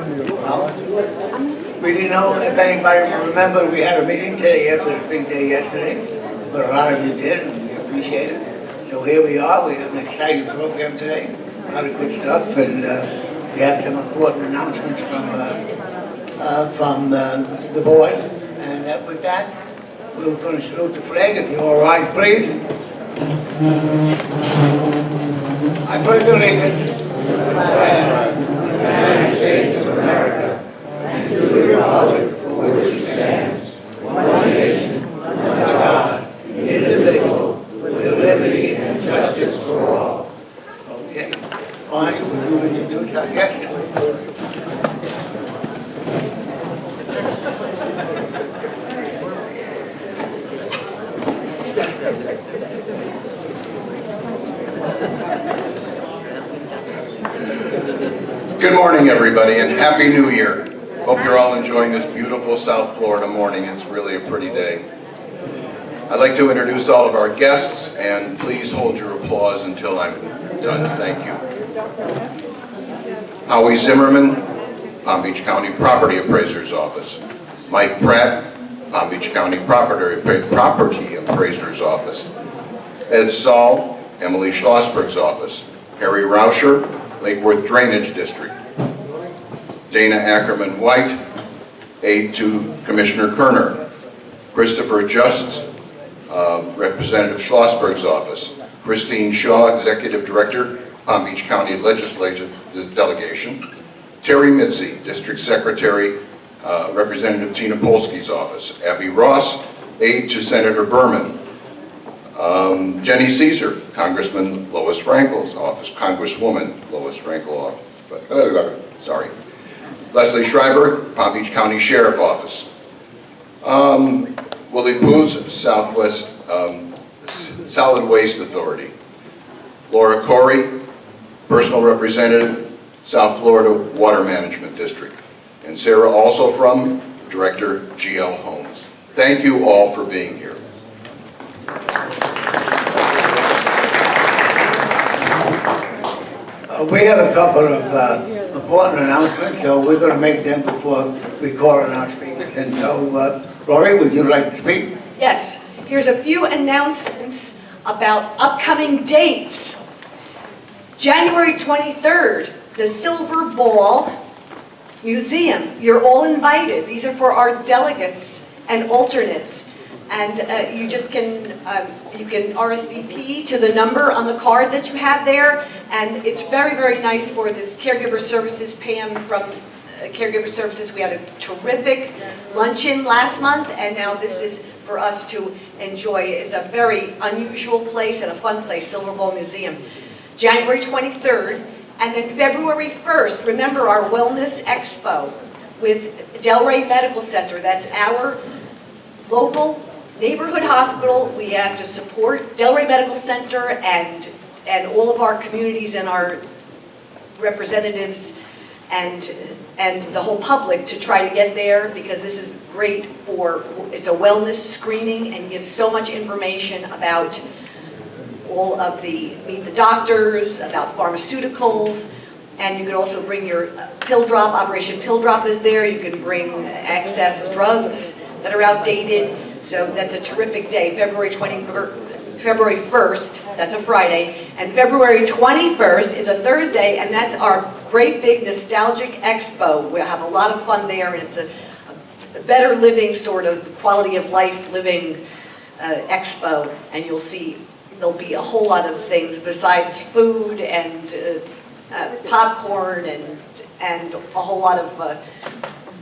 Well, we didn't know if anybody remember we had a meeting today after the big day yesterday, but a lot of you did, and we appreciate it. So here we are. We have an exciting program today, a lot of good stuff, and we have some important announcements from the board. And with that, we're going to salute the flag. If you all rise, please. I pledge allegiance to the flag of the United States of America and to the republic for which it stands, one nation, under God, indivisible, with liberty and justice for all. Okay, fine. Will you introduce our guest? Good morning, everybody, and Happy New Year. Hope you're all enjoying this beautiful South Florida morning. It's really a pretty day. I'd like to introduce all of our guests, and please hold your applause until I'm done. Thank you. Howie Zimmerman, Palm Beach County Property Appraiser's Office. Mike Pratt, Palm Beach County Property Appraiser's Office. Ed Saul, Emily Schlossberg's office. Harry Rauscher, Lake Worth Drainage District. Dana Ackerman White, aide to Commissioner Kerner. Christopher Just, Representative Schlossberg's office. Christine Shaw, Executive Director, Palm Beach County Legislative Delegation. Terry Mitzi, District Secretary, Representative Tina Polsky's office. Abby Ross, aide to Senator Berman. Jenny Caesar, Congressman Lois Frankel's office, Congresswoman Lois Frankel office, sorry. Leslie Schreiber, Palm Beach County Sheriff Office. Willie Poos, Southwest Solid Waste Authority. Laura Corey, Personal Representative, South Florida Water Management District. And Sarah also from Director GL Homes. Thank you all for being here. We have a couple of important announcements, so we're going to make them before we call on our speakers. And so, Lori, would you like to speak? Yes. Here's a few announcements about upcoming dates. January 23rd, the Silver Ball Museum. You're all invited. These are for our delegates and alternates. And you can RSVP to the number on the card that you have there. And it's very, very nice for this Caregiver Services, Pam from Caregiver Services. We had a terrific luncheon last month, and now this is for us to enjoy. It's a very unusual place and a fun place, Silver Bowl Museum. January 23rd, and then February 1st, remember our Wellness Expo with Delray Medical Center. That's our local neighborhood hospital. We have to support Delray Medical Center and all of our communities and our representatives and the whole public to try to get there, because this is great for, it's a wellness screening and gives so much information about all of meet the doctors, about pharmaceuticals, and you can also bring your pill drop. Operation Pill Drop is there. You can bring excess drugs that are outdated. So that's a terrific day, February 1st, that's a Friday, and February 21st is a Thursday, and that's our great big nostalgic expo. We'll have a lot of fun there, and it's a better living sort of quality of life living expo, and you'll see there'll be a whole lot of things besides food and popcorn and a whole lot of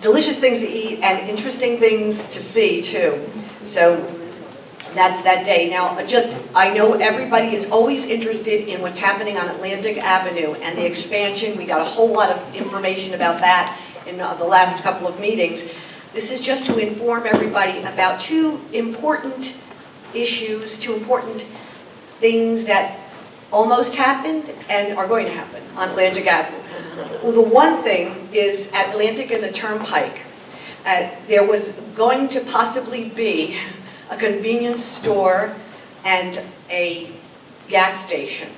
delicious things to eat and interesting things to see too. So that's that day. Now, I know everybody is always interested in what's happening on Atlantic Avenue and the expansion. We got a whole lot of information about that in the last couple of meetings. This is just to inform everybody about two important issues, two important things that almost happened and are going to happen on Atlantic Avenue. Well, the one thing is at Atlantic and the Turnpike, there was going to possibly be a convenience store and a gas station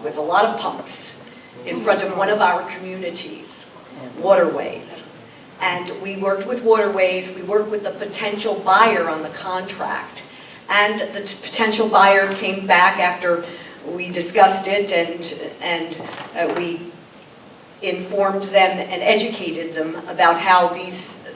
with a lot of pumps in front of one of our communities. waterways. And we worked with waterways, we worked with the potential buyer on the contract. And the potential buyer came back after we discussed it and we informed them and educated them about how these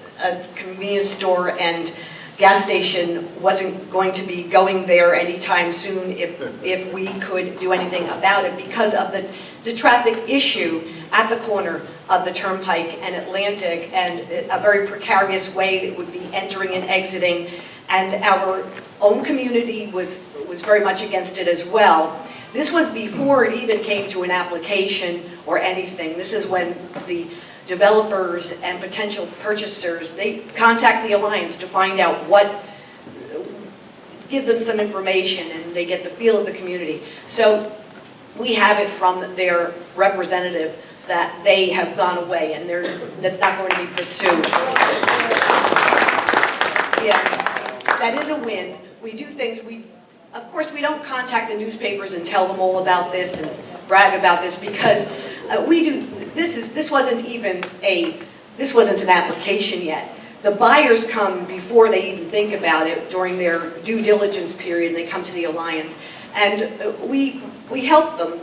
convenience store and gas station wasn't going to be going there anytime soon if we could do anything about it because of the traffic issue at the corner of the Turnpike and Atlantic, and a very precarious way that would be entering and exiting, and our own community was very much against it as well. This was before it even came to an application or anything. This is when the developers and potential purchasers, they contact the Alliance to find out give them some information, and they get the feel of the community. So we have it from their representative that they have gone away and that's not going to be pursued. Yeah, that is a win. We do things, of course we don't contact the newspapers and tell them all about this and brag about this because this wasn't an application yet. The buyers come before they even think about it during their due diligence period, and they come to the Alliance. And we help them.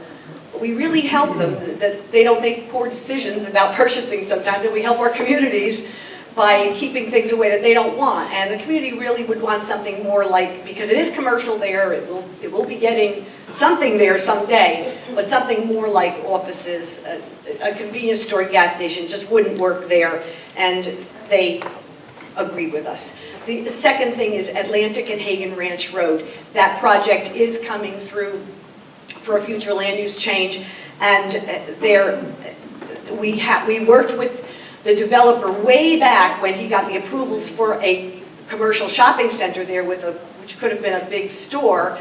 We really help them that they don't make poor decisions about purchasing sometimes, and we help our communities by keeping things away that they don't want. And the community really would want something more like, because it is commercial there, it will be getting something there someday, but something more like offices, a convenience store and gas station just wouldn't work there, and they agree with us. The second thing is Atlantic and Hagen Ranch Road. That project is coming through for a future land use change, and we worked with the developer way back when he got the approvals for a commercial shopping center there which could have been a big store.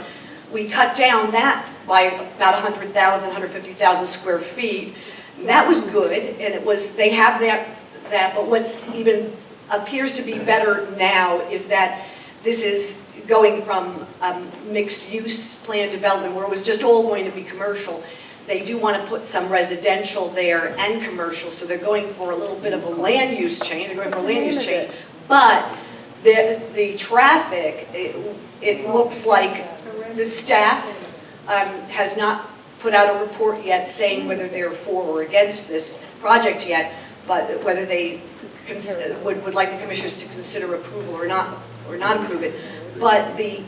We cut down that by about 100,000, 150,000 square feet. That was good, and they have that, but what's even appears to be better now is that this is going from mixed-use plan development where it was just all going to be commercial. They do want to put some residential there and commercial, so they're going for a little bit of a land use change. They're going for a land use change, but the traffic, it looks like the staff has not put out a report yet saying whether they're for or against this project yet, but whether they would like the commissioners to consider approval or not approve it. But the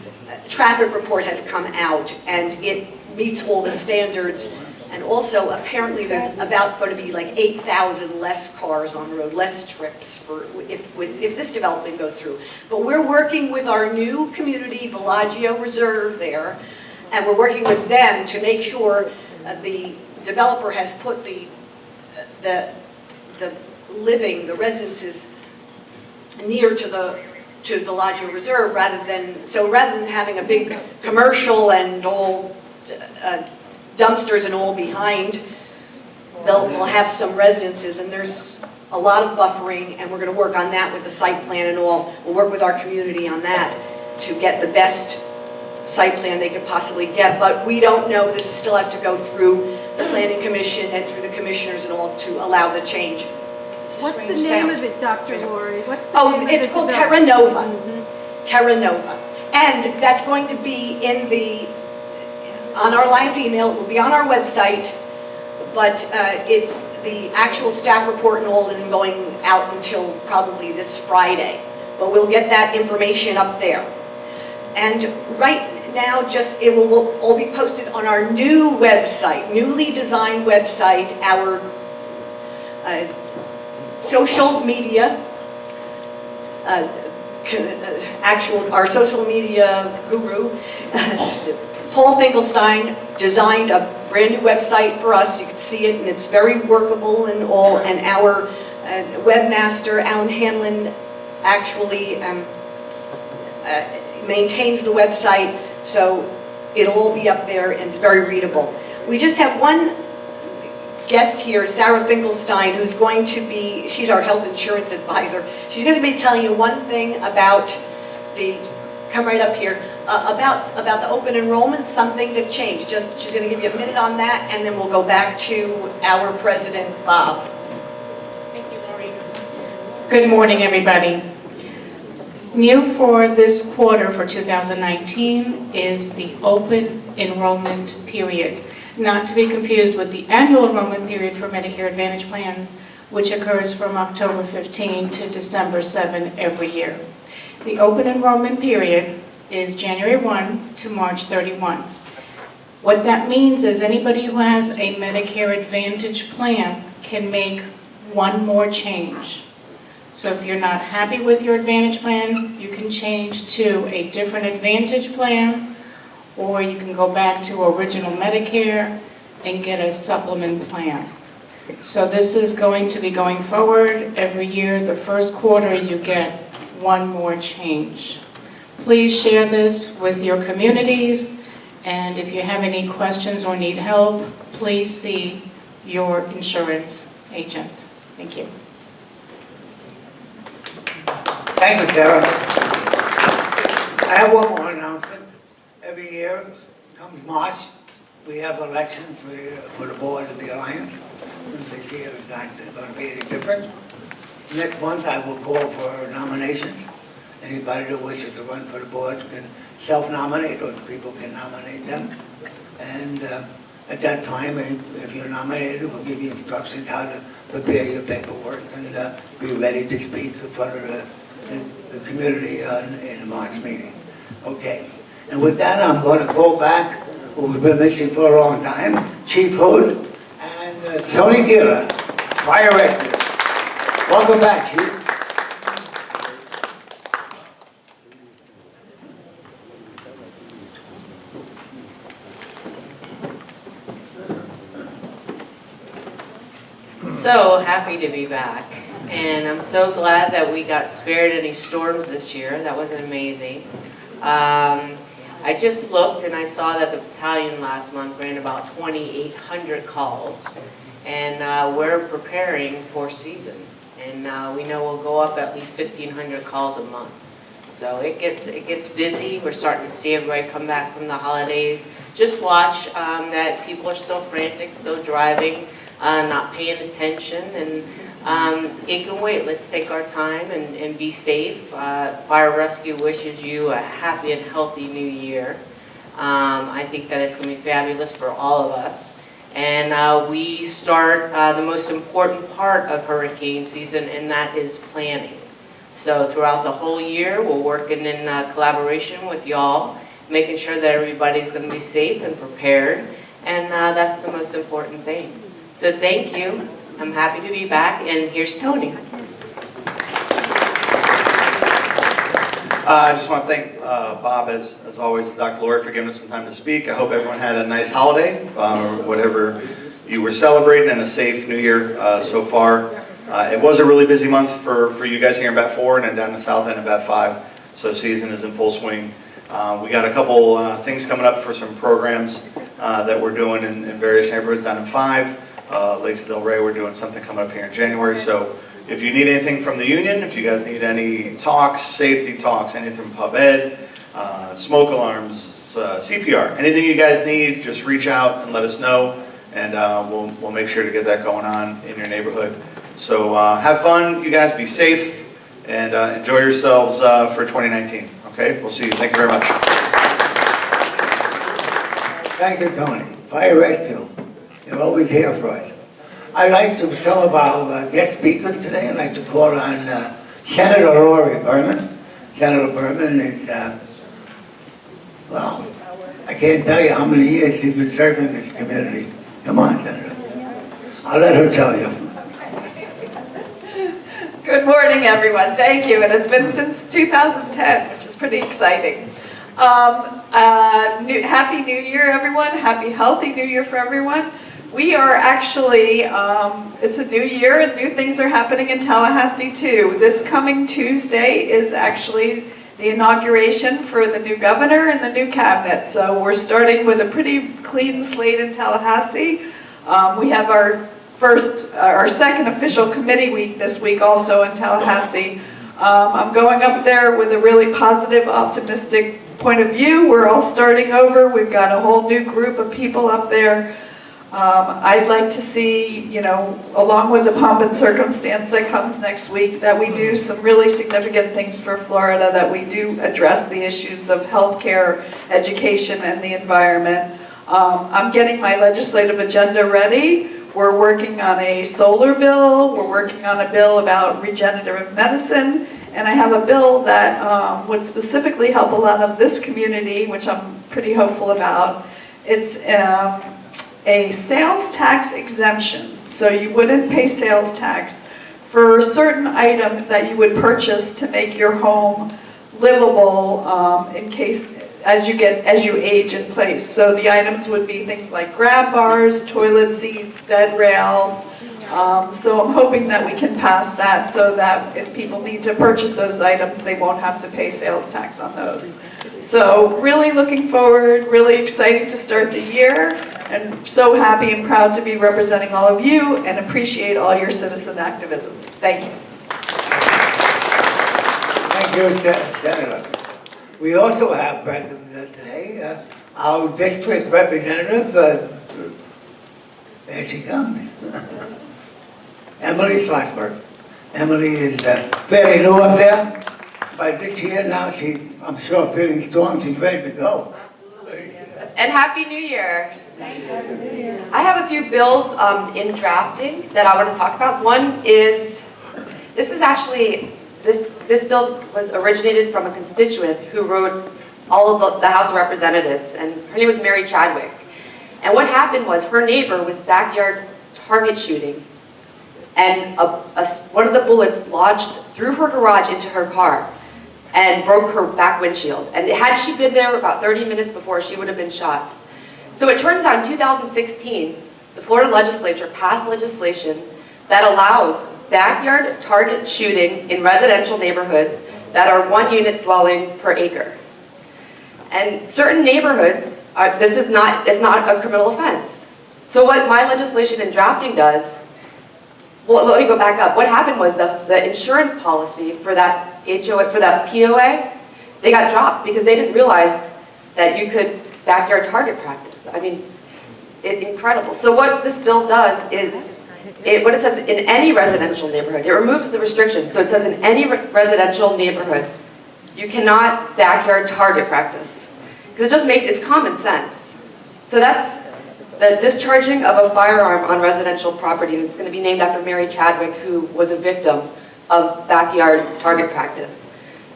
traffic report has come out and it meets all the standards, and also apparently there's about going to be like 8,000 less cars on the road, less trips if this development goes through. But we're working with our new community, Villaggio Reserve there, and we're working with them to make sure the developer has put the residences near to Villaggio Reserve rather than having a big commercial and all dumpsters and all behind, they'll have some residences, and there's a lot of buffering, and we're going to work on that with the site plan and all. We'll work with our community on that to get the best site plan they could possibly get, but we don't know. This still has to go through the Planning Commission and through the commissioners and all to allow the change. What's the name of it, Dr. Lori? What's the name of it's the called development? Terra Nova. Terra Nova. And that's going to be on our Alliance email. It will be on our website, but it's the actual staff report and all isn't going out until probably this Friday. But we'll get that information up there. And right now, it will all be posted on our new website, newly designed website, our social media, our social media guru, Paul Finkelstein, designed a brand new website for us. You can see it, and it's very workable and all. And our webmaster, Alan Hamlin, actually maintains the website, so it'll all be up there, and it's very readable. We just have one guest here, Sarah Finkelstein, who's going to be, she's our health insurance advisor. She's going to be telling you one thing about come right up here, about the open enrollment. Some things have changed. She's going to give you a minute on that, and then we'll go back to our president, Bob. Thank Good morning, everybody. New for this quarter for 2019 is the open enrollment period, not to be confused with the annual enrollment period for Medicare Advantage plans, which occurs from October 15 to December 7 every year. The open enrollment period is January 1 to March 31. What that means is anybody who has a Medicare Advantage plan can make one more change. So if you're not happy with your Advantage plan, you can change to a different Advantage plan, or you can go back to original Medicare and get a supplement plan. So this is going to be going forward. Every year, the first quarter, you get one more change. Please share this with your communities, and if you have any questions or need help, please see your insurance agent. Thank you. Thank you, Sarah. I have one more announcement. Every year, comes March, we have elections for the board of the Alliance. This year is not going to be any different. Next month, I will call for nominations. Anybody that wishes to run for the board can self-nominate, or people can nominate them. And at that time, if you're nominated, we'll give you instructions how to prepare your paperwork and be ready to speak in front of the community in the March meeting. Okay. And with that, I'm going to go back, who we've been missing for a long time, Chief Hood and Tony Gila, Fire Rescue. Welcome back, Chief. So happy to be back, and I'm so glad that we got spared any storms this year. That was amazing. I just looked and I saw that the battalion last month ran about 2,800 calls, and we're preparing for season, and we know we'll go up at least 1,500 calls a month. So it gets busy. We're starting to see everybody come back from the holidays. Just watch that people are still frantic, still driving. Not paying attention, and it can wait. Let's take our time and be safe. Fire Rescue wishes you a happy and healthy new year. I think that it's going to be fabulous for all of us. And we start the most important part of hurricane season, and that is planning. So throughout the whole year, we're working in collaboration with y'all, making sure that everybody's going to be safe and prepared, and that's the most important thing. So thank you. I'm happy to be back, and here's Tony. I just want to thank Bob, as always, and Dr. Lori for giving us some time to speak. I hope everyone had a nice holiday, or whatever you were celebrating, and a safe New Year so far. It was a really busy month for you guys here in Bat 4 and then down the south end of Bat 5, so season is in full swing. We got a couple things coming up for some programs that we're doing in various neighborhoods down in 5. Lakes of Del Rey, we're doing something coming up here in January. So if you need anything from the union, if you guys need any talks, safety talks, anything from Pub Ed, smoke alarms, CPR, anything you guys need, just reach out and let us know, and we'll make sure to get that going on in your neighborhood. So have fun, you guys, be safe, and enjoy yourselves for 2019. Okay, we'll see you. Thank you very much. Thank you, Tony. Fire Rescue. You're always here for us. I'd like to tell about guest speakers today. I'd like to call on Senator Lori Berman. Senator Berman is, well, I can't tell you how many years she's been serving this community. Come on, Senator. I'll let her tell you. Good morning, everyone. Thank you. And it's been since 2010, which is pretty exciting. Happy New Year, everyone. Happy, healthy New Year for everyone. We are actually, it's a new year and new things are happening in Tallahassee too. This coming Tuesday is actually the inauguration for the new governor and the new cabinet. So we're starting with a pretty clean slate in Tallahassee. We have our second official committee week this week also in Tallahassee. I'm going up there with a really positive, optimistic point of view. We're all starting over. We've got a whole new group of people up there. I'd like to see, you know, along with the pomp and circumstance that comes next week, that we do some really significant things for Florida, that we do address the issues of healthcare, education, and the environment. I'm getting my legislative agenda ready. We're working on a solar bill. We're working on a bill about regenerative medicine. And I have a bill that would specifically help a lot of this community, which I'm pretty hopeful about. It's a sales tax exemption. So you wouldn't pay sales tax for certain items that you would purchase to make your home livable in case as you age in place. So the items would be things like grab bars, toilet seats, bed rails. So I'm hoping that we can pass that so that if people need to purchase those items, they won't have to pay sales tax on those. So really looking forward, really excited to start the year, and so happy and proud to be representing all of you and appreciate all your citizen activism. Thank you. Thank you, Senator. We also have present today our district representative, there she comes, Emily Schlossberg. Emily is fairly new up there, but this year now I'm sure feeling strong, she's ready to go. And Happy New Year. I have a few bills in drafting that I want to talk about. One is, this bill was originated from a constituent who wrote all of the House of Representatives, and her name was Mary Chadwick. And what happened was her neighbor was backyard target shooting, and one of the bullets lodged through her garage into her car and broke her back windshield. And had she been there about 30 minutes before, she would have been shot. So it turns out in 2016, the Florida legislature passed legislation that allows backyard target shooting in residential neighborhoods that are 1 unit dwelling per acre. And certain neighborhoods, it's not a criminal offense. So what my legislation in drafting does, well, let me go back up. What happened was the insurance policy for that POA, they got dropped because they didn't realize that you could backyard target practice. I mean, incredible. So what this bill does is, what it says in any residential neighborhood, it removes the restrictions. So it says in any residential neighborhood, you cannot backyard target practice. Because it's common sense. So that's the discharging of a firearm on residential property, and it's going to be named after Mary Chadwick, who was a victim of backyard target practice.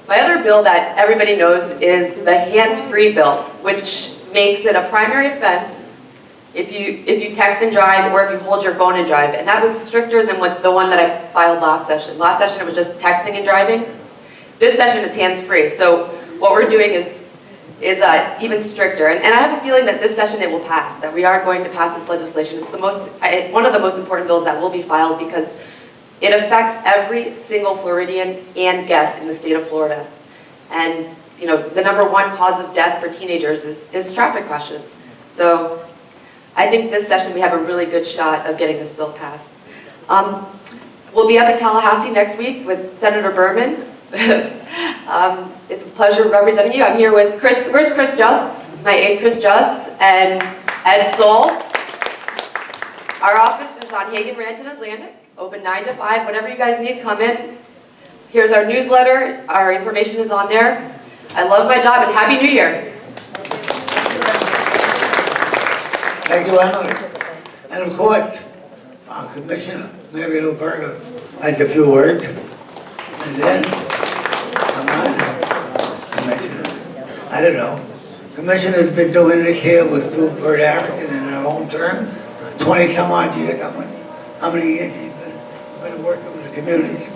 My other bill that everybody knows is the hands-free bill, which makes it a primary offense if you text and drive or if you hold your phone and drive. And that was stricter than the one that I filed last session. Last session it was just texting and driving. This session it's hands-free. So what we're doing is even stricter. And I have a feeling that this session it will pass, that we are going to pass this legislation. It's one of the most important bills that will be filed because it affects every single Floridian and guest in the state of Florida. And you know, the #1 cause of death for teenagers is traffic crashes. So I think this session we have a really good shot of getting this bill passed. We'll be up in Tallahassee next week with Senator Berman. It's a pleasure representing you. I'm here with Chris. Where's Chris Justs? My aide, Chris Justs, and Ed Soul. Our office is on Hagen Ranch in Atlantic, open 9 to 5. Whatever you guys need, come in. Here's our newsletter. Our information is on there. I love my job, and Happy New Year. Thank you, Emily. And of course, our Commissioner, Mary Lou Berger, has a few words. And then, come on, Commissioner. I don't know. Commissioner's been doing this here with through Bert Harrison in her own term, 20 some odd years. How many years he's been working with the community?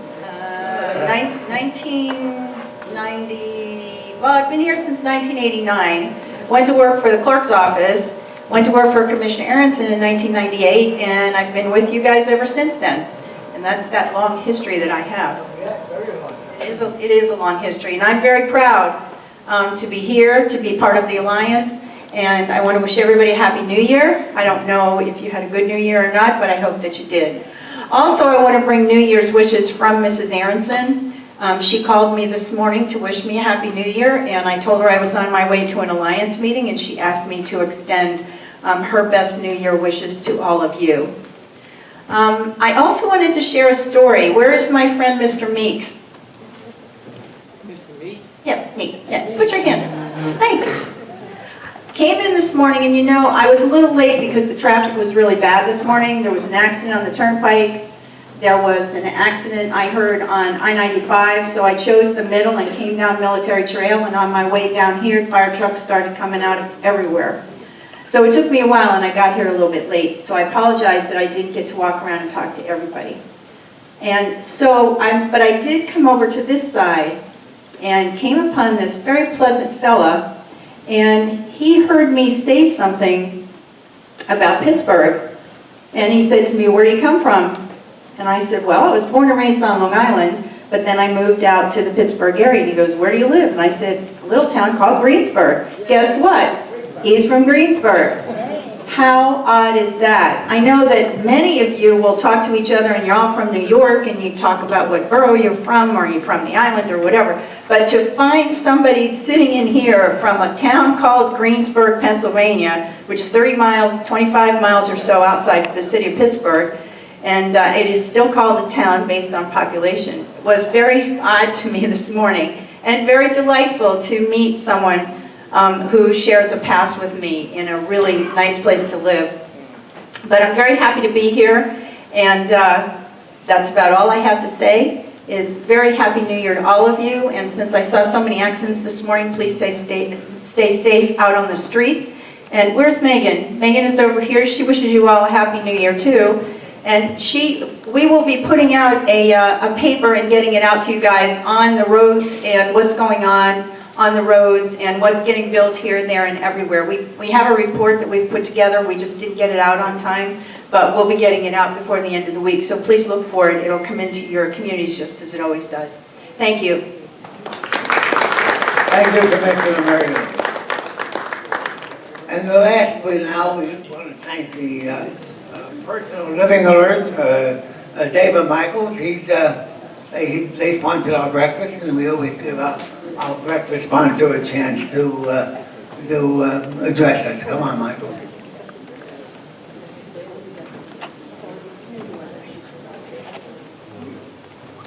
1990, well, I've been here since 1989. Went to work for the clerk's office. Went to work for Commissioner Aronson in 1998, and I've been with you guys ever since then. And that's that long history that I have. Yeah, very long. It is a long history, and I'm very proud to be here, to be part of the Alliance, and I want to wish everybody a Happy New Year. I don't know if you had a good New Year or not, but I hope that you did. Also, I want to bring New Year's wishes from Mrs. Aronson. She called me this morning to wish me a Happy New Year, and I told her I was on my way to an Alliance meeting, and she asked me to extend her best New Year wishes to all of you. I also wanted to share a story. Where is my friend Mr. Meeks? Mr. Meeks? Yeah, Meeks. Yeah, put your hand up. Thank you. Came in this morning, and you know, I was a little late because the traffic was really bad this morning. There was an accident on the turnpike. There was an accident I heard on I-95, so I chose the middle and came down Military Trail, and on my way down here, fire trucks started coming out of everywhere. So it took me a while, and I got here a little bit late, so I apologize that I didn't get to walk around and talk to everybody. And so, but I did come over to this side and came upon this very pleasant fella, and he heard me say something about Pittsburgh, and he said to me, "Where do you come from?" And I said, "Well, I was born and raised on Long Island, but then I moved out to the Pittsburgh area." And he goes, "Where do you live?" And I said, "A little town called Greensburg." Guess what? He's from Greensburg. How odd is that? I know that many of you will talk to each other and you're all from New York and you talk about what borough you're from or you're from the island or whatever. But to find somebody sitting in here from a town called Greensburg, Pennsylvania, which is 30 miles, 25 miles or so outside the city of Pittsburgh, and it is still called a town based on population, was very odd to me this morning and very delightful to meet someone who shares a past with me in a really nice place to live. But I'm very happy to be here, and that's about all I have to say. Is very happy New Year to all of you, and since I saw so many accidents this morning, please stay safe out on the streets. And where's Megan? Megan is over here. She wishes you all a happy New Year too. And we will be putting out a paper and getting it out to you guys on the roads and what's going on the roads and what's getting built here, there, and everywhere. We have a report that we've put together. We just didn't get it out on time, but we'll be getting it out before the end of the week. So please look for it. It'll come into your communities just as it always does. Thank you. Thank you, Commissioner Murray. And the last, we want to thank the Personal Living Alert, David Michaels. They sponsored our breakfast, and we always give our breakfast sponsor a chance to address us. Come on, Michael.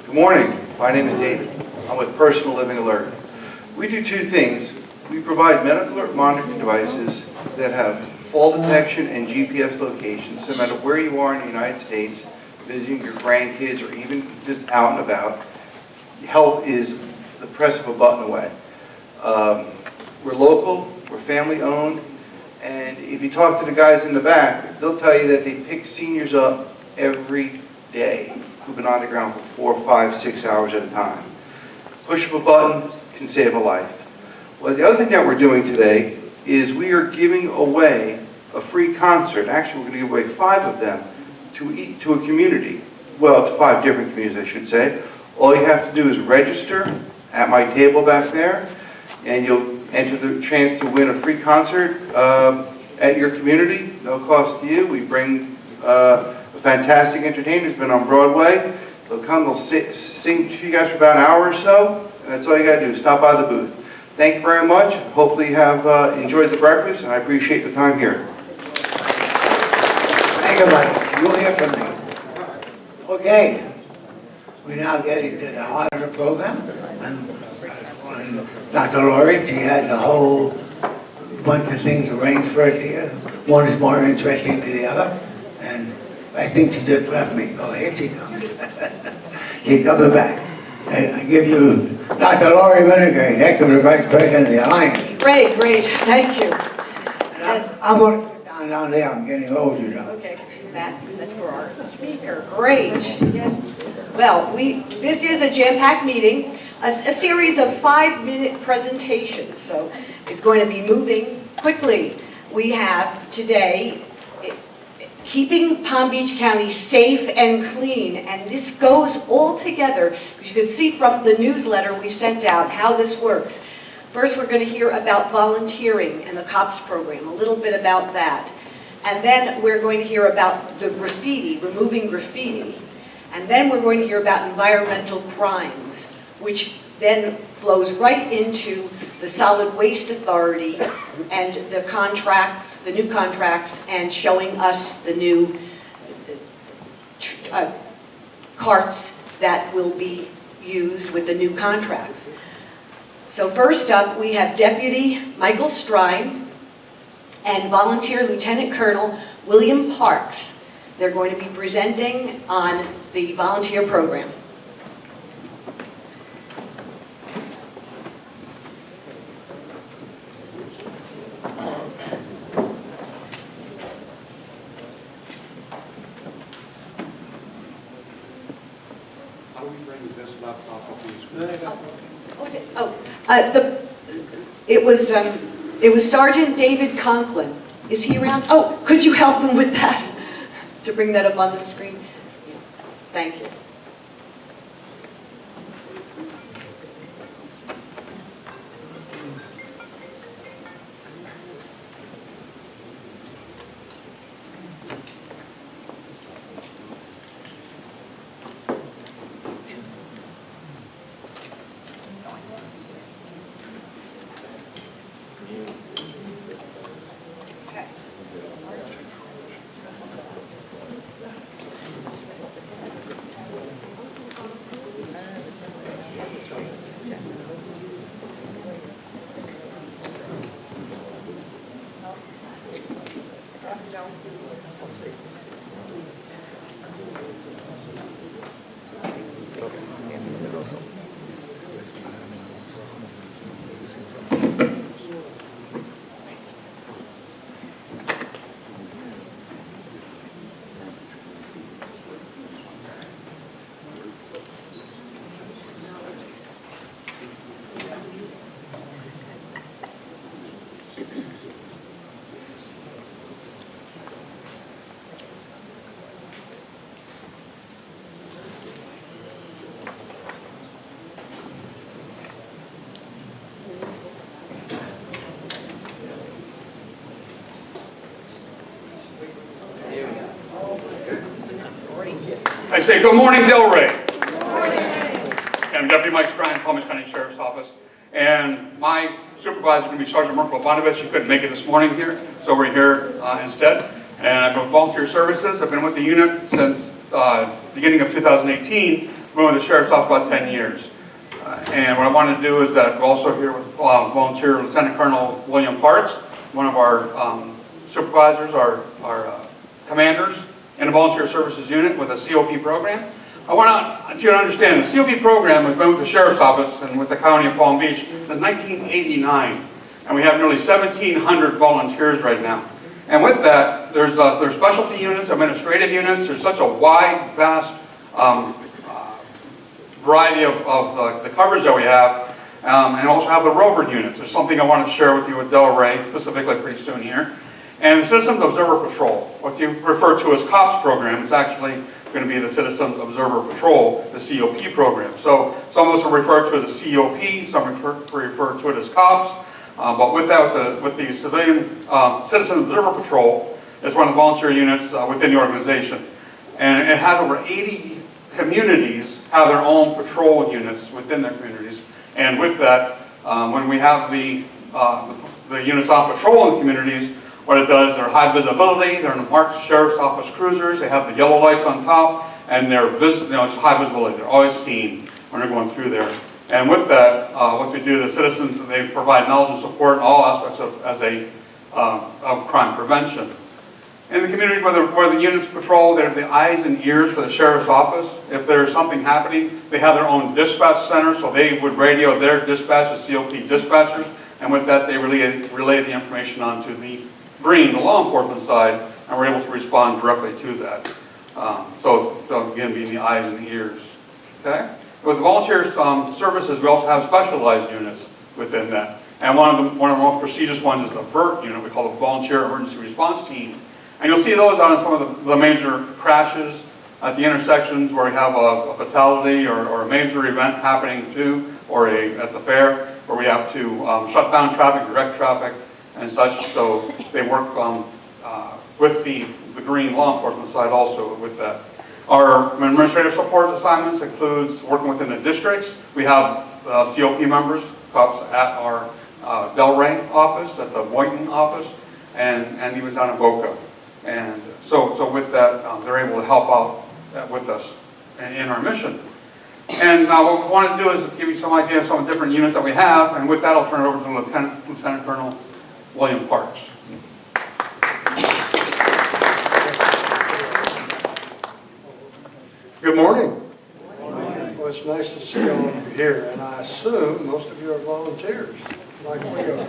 Good morning. My name is David. I'm with Personal Living Alert. We do two things. We provide medical alert monitoring devices that have fall detection and GPS locations, no matter where you are in the United States, visiting your grandkids or even just out and about. Help is the press of a button away. We're local, we're family owned, and if you talk to the guys in the back, they'll tell you that they pick seniors up every day who've been on the ground for 4, 5, 6 hours at a time. Push of a button can save a life. Well, the other thing that we're doing today is we are giving away a free concert. Actually, we're going to give away 5 of them to a community. Well, to 5 different communities, I should say. All you have to do is register at my table back there, and you'll enter the chance to win a free concert at your community. No cost to you. We bring a fantastic entertainer who's been on Broadway. They'll come, they'll sing to you guys for about an hour or so, and that's all you got to do is stop by the booth. Thank you very much. Hopefully you have enjoyed the breakfast, and I appreciate the time here. Thank you, Michael. You'll hear from me. Okay. We're now getting to the heart of the program. And Dr. Laurie, she had a whole bunch of things arranged for us here. One is more interesting than the other. And I think she just left me. Oh, here she comes. She's coming back. I give you Dr. Laurie Vinegar, Executive Vice President of the Alliance. Great, thank you. Yes. I'm going to sit down there. I'm getting old, you know. Okay, that's for our speaker. Great. Yes. Well, this is a jam-packed meeting, a series of 5-minute presentations, so it's going to be moving quickly. We have today keeping Palm Beach County safe and clean, and this goes all together, because you can see from the newsletter we sent out how this works. First, we're going to hear about volunteering and the COPS program, a little bit about that. And then we're going to hear about the graffiti, removing graffiti. And then we're going to hear about environmental crimes. which then flows right into the Solid Waste Authority and the contracts, the new contracts, and showing us the new carts that will be used with the new contracts. So first up, we have Deputy Michael Strine and Volunteer Lieutenant Colonel William Parks. They're going to be presenting on the volunteer program. It was Sergeant David Conklin. Is he around? Oh, could you help him with that? To bring that up on the screen? Thank you. I say, good morning, Delray. Good morning. I'm Deputy Mike Strine, Palm Beach County Sheriff's Office. And my supervisor is going to be Sergeant Merkel Bonovich. She couldn't make it this morning here, so we're here instead. And I've been with Volunteer Services. I've been with the unit since beginning of 2018. I've been with the Sheriff's Office about 10 years. And what I wanted to do is that we're also here with Volunteer Lieutenant Colonel William Parks, one of our supervisors, our commanders in the Volunteer Services Unit with a COP program. I want you to understand the COP program has been with the Sheriff's Office and with the County of Palm Beach since 1989. And we have nearly 1,700 volunteers right now. And with that, there's specialty units, administrative units. There's such a wide, vast variety of the coverage that we have. And also have the rover units. There's something I want to share with you with Delray, specifically pretty soon here. And the Citizens Observer Patrol, what you refer to as COPS program, is actually going to be the Citizens Observer Patrol, the COP program. So some of us will refer to it as a COP, some refer to it as COPS. But with the Civilian Citizen Observer Patrol is one of the volunteer units within the organization. And it has over 80 communities have their own patrol units within their communities. And with that, when we have the units on patrol in the communities, what it does, they're high visibility, they're in the marked Sheriff's Office cruisers, they have the yellow lights on top, and they're it's high visibility, they're always seen when they're going through there. And with that, what we do, the citizens, they provide knowledge and support in all aspects of crime prevention. In the communities where the units patrol, they're the eyes and ears for the Sheriff's Office. If there's something happening, they have their own dispatch center, so they would radio their dispatch, the COP dispatchers, and with that, they relay the information onto the law enforcement side, and we're able to respond directly to that. So again, being the eyes and the ears. Okay? With volunteer services, we also have specialized units within that. And one of the most prestigious ones is the VERT unit, we call the Volunteer Emergency Response Team. And you'll see those on some of the major crashes at the intersections where we have a fatality or a major event happening too, or at the fair, where we have to shut down traffic, direct traffic, and such. So they work with the green law enforcement side also with that. Our administrative support assignments includes working within the districts. We have COP members, cops at our Delray office, at the Boynton office, and even down in Boca. And so with that, they're able to help out with us in our mission. And what we want to do is give you some idea of some of the different units that we have, and with that I'll turn it over to Lieutenant Colonel William Parks. Good morning. Well, it's nice to see all of you here, and I assume most of you are volunteers, like we are.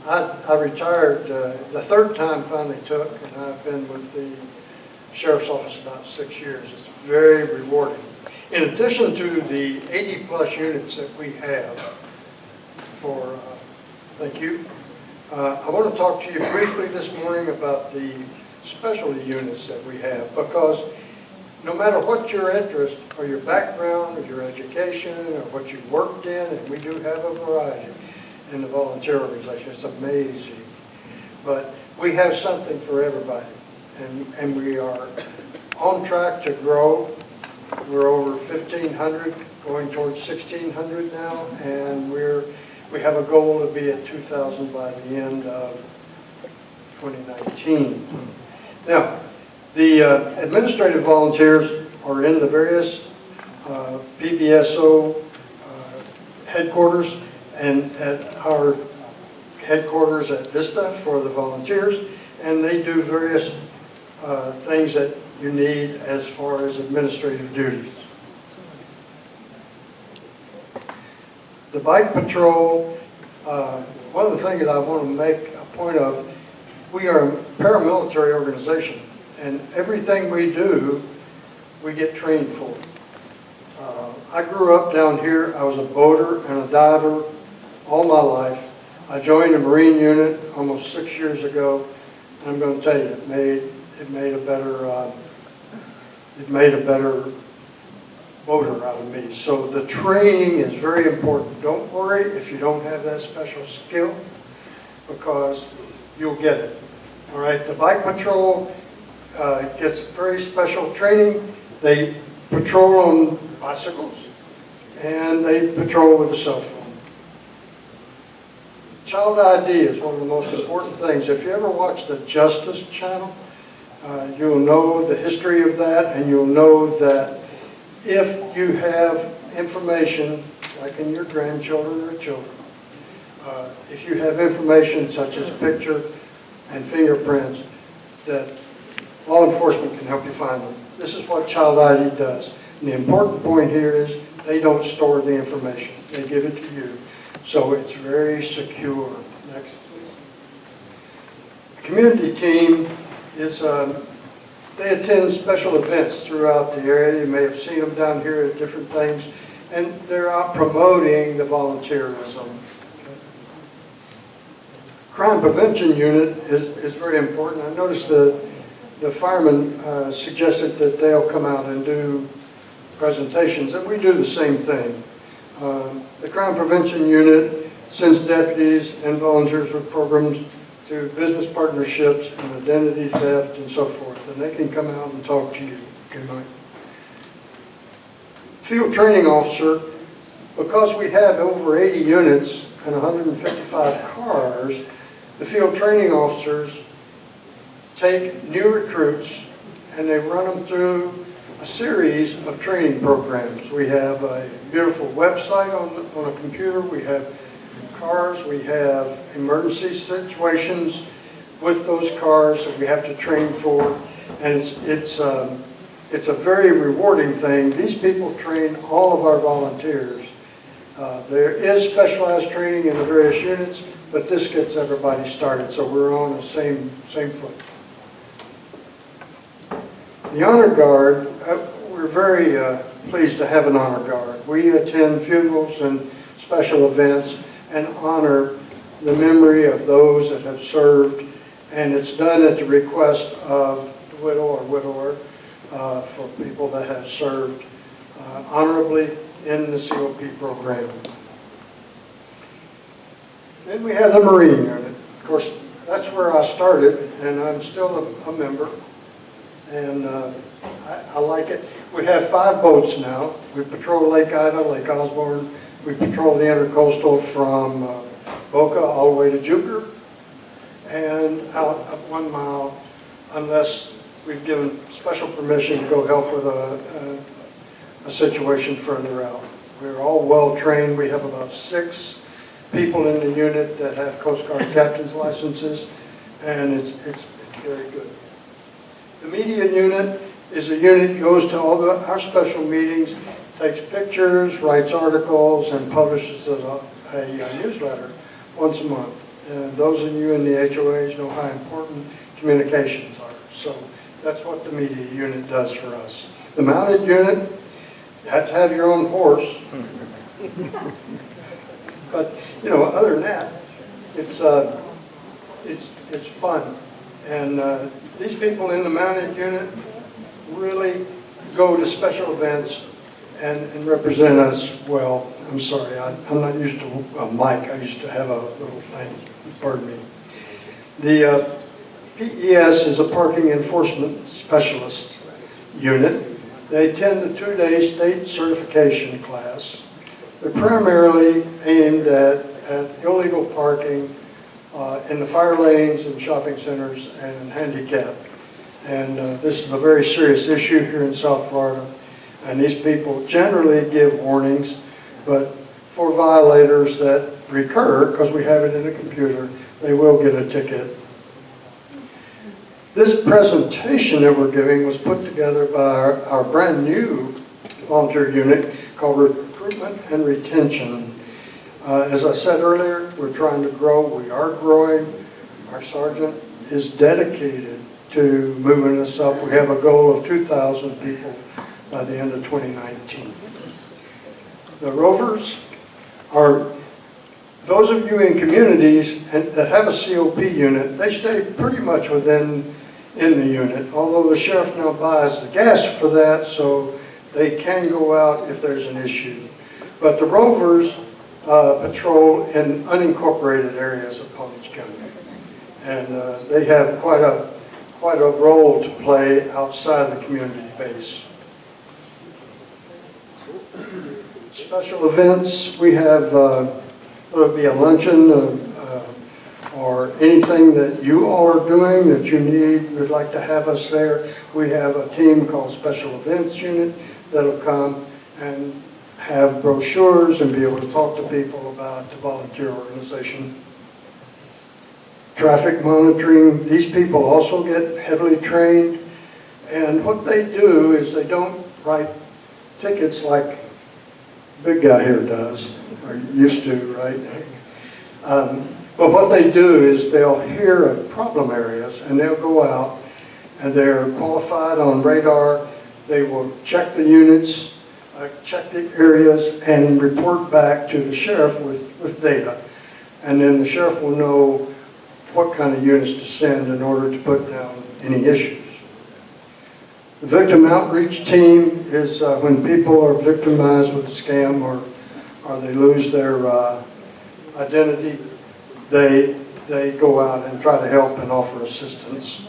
I retired the third time finally took, and I've been with the Sheriff's Office about 6 years. It's very rewarding. In addition to the 80-plus units that we have for, thank you, I want to talk to you briefly this morning about the specialty units that we have, because no matter what your interest or your background or your education or what you worked in, and we do have a variety in the volunteer organization, it's amazing. But we have something for everybody, and we are on track to grow. We're over 1,500, going towards 1,600 now, and we have a goal to be at 2,000 by the end of 2019. Now, the administrative volunteers are in the various PBSO headquarters and at our headquarters at Vista for the volunteers, and they do various things that you need as far as administrative duties. The bike patrol, one of the things that I want to make a point of, we are a paramilitary organization, and everything we do, we get trained for. I grew up down here. I was a boater and a diver all my life. I joined a Marine unit almost 6 years ago. And I'm going to tell you, it made a better boater out of me. So the training is very important. Don't worry if you don't have that special skill, because you'll get it. All right, the bike patrol gets very special training. They patrol on bicycles, and they patrol with a cell phone. Child ID is one of the most important things. If you ever watch the Justice Channel, you'll know the history of that, and you'll know that if you have information, like in your grandchildren or children, if you have information such as a picture and fingerprints, that law enforcement can help you find them. This is what Child ID does. And the important point here is they don't store the information. They give it to you. So it's very secure. Next, please. The community team is, they attend special events throughout the area. You may have seen them down here at different things. And they're out promoting the volunteerism. Crime prevention unit is very important. I noticed the firemen suggested that they'll come out and do presentations, and we do the same thing. The crime prevention unit sends deputies and volunteers with programs to business partnerships and identity theft and so forth, and they can come out and talk to you. Okay, Mike? Field training officer, because we have over 80 units and 155 cars, the field training officers take new recruits and they run them through a series of training programs. We have a beautiful website on a computer. We have cars. We have emergency situations with those cars that we have to train for, and it's a very rewarding thing. These people train all of our volunteers. There is specialized training in the various units, but this gets everybody started, so we're on the same foot. The Honor Guard, we're very pleased to have an Honor Guard. We attend funerals and special events and honor the memory of those that have served, and it's done at the request of the widow or widower for people that have served honorably in the COP program. Then we have the Marine unit. Of course, that's where I started, and I'm still a member. and I like it. We have 5 boats now. We patrol Lake Ida, Lake Osborne. We patrol the intercoastal from Boca all the way to Jupiter and out up 1 mile, unless we've given special permission to go help with a situation further out. We're all well trained. We have about 6 people in the unit that have Coast Guard captain's licenses, and it's very good. The media unit is a unit that goes to all our special meetings, takes pictures, writes articles, and publishes a newsletter once a month. And those of you in the HOAs know how important communications are. So that's what the media unit does for us. The mounted unit, you have to have your own horse. But, you know, other than that, it's fun. And these people in the mounted unit really go to special events and represent us well. I'm sorry, I'm not used to a mic. I used to have a little thing. Pardon me. The PES is a parking enforcement specialist unit. They attend a 2-day state certification class. They're primarily aimed at illegal parking in the fire lanes and shopping centers and handicap. And this is a very serious issue here in South Florida. And these people generally give warnings, but for violators that recur, because we have it in the computer, they will get a ticket. This presentation that we're giving was put together by our brand new volunteer unit called Recruitment and Retention. As I said earlier, we're trying to grow. We are growing. Our sergeant is dedicated to moving us up. We have a goal of 2,000 people by the end of 2019. The Rovers are those of you in communities that have a COP unit. They stay pretty much in the unit, although the sheriff now buys the gas for that, so they can go out if there's an issue. But the Rovers patrol in unincorporated areas of Palm Beach County, and they have quite a role to play outside the community base. Special events, we have, it'll be a luncheon or anything that you all are doing that you would like to have us there. We have a team called Special Events Unit that'll come and have brochures and be able to talk to people about the volunteer organization. Traffic monitoring, these people also get heavily trained, and what they do is they don't write tickets like big guy here does, or used to, right? But what they do is they'll hear of problem areas and they'll go out and they're qualified on radar. They will check the units, check the areas, and report back to the sheriff with data. And then the sheriff will know what kind of units to send in order to put down any issues. The victim outreach team is when people are victimized with a scam or they lose their identity, they go out and try to help and offer assistance.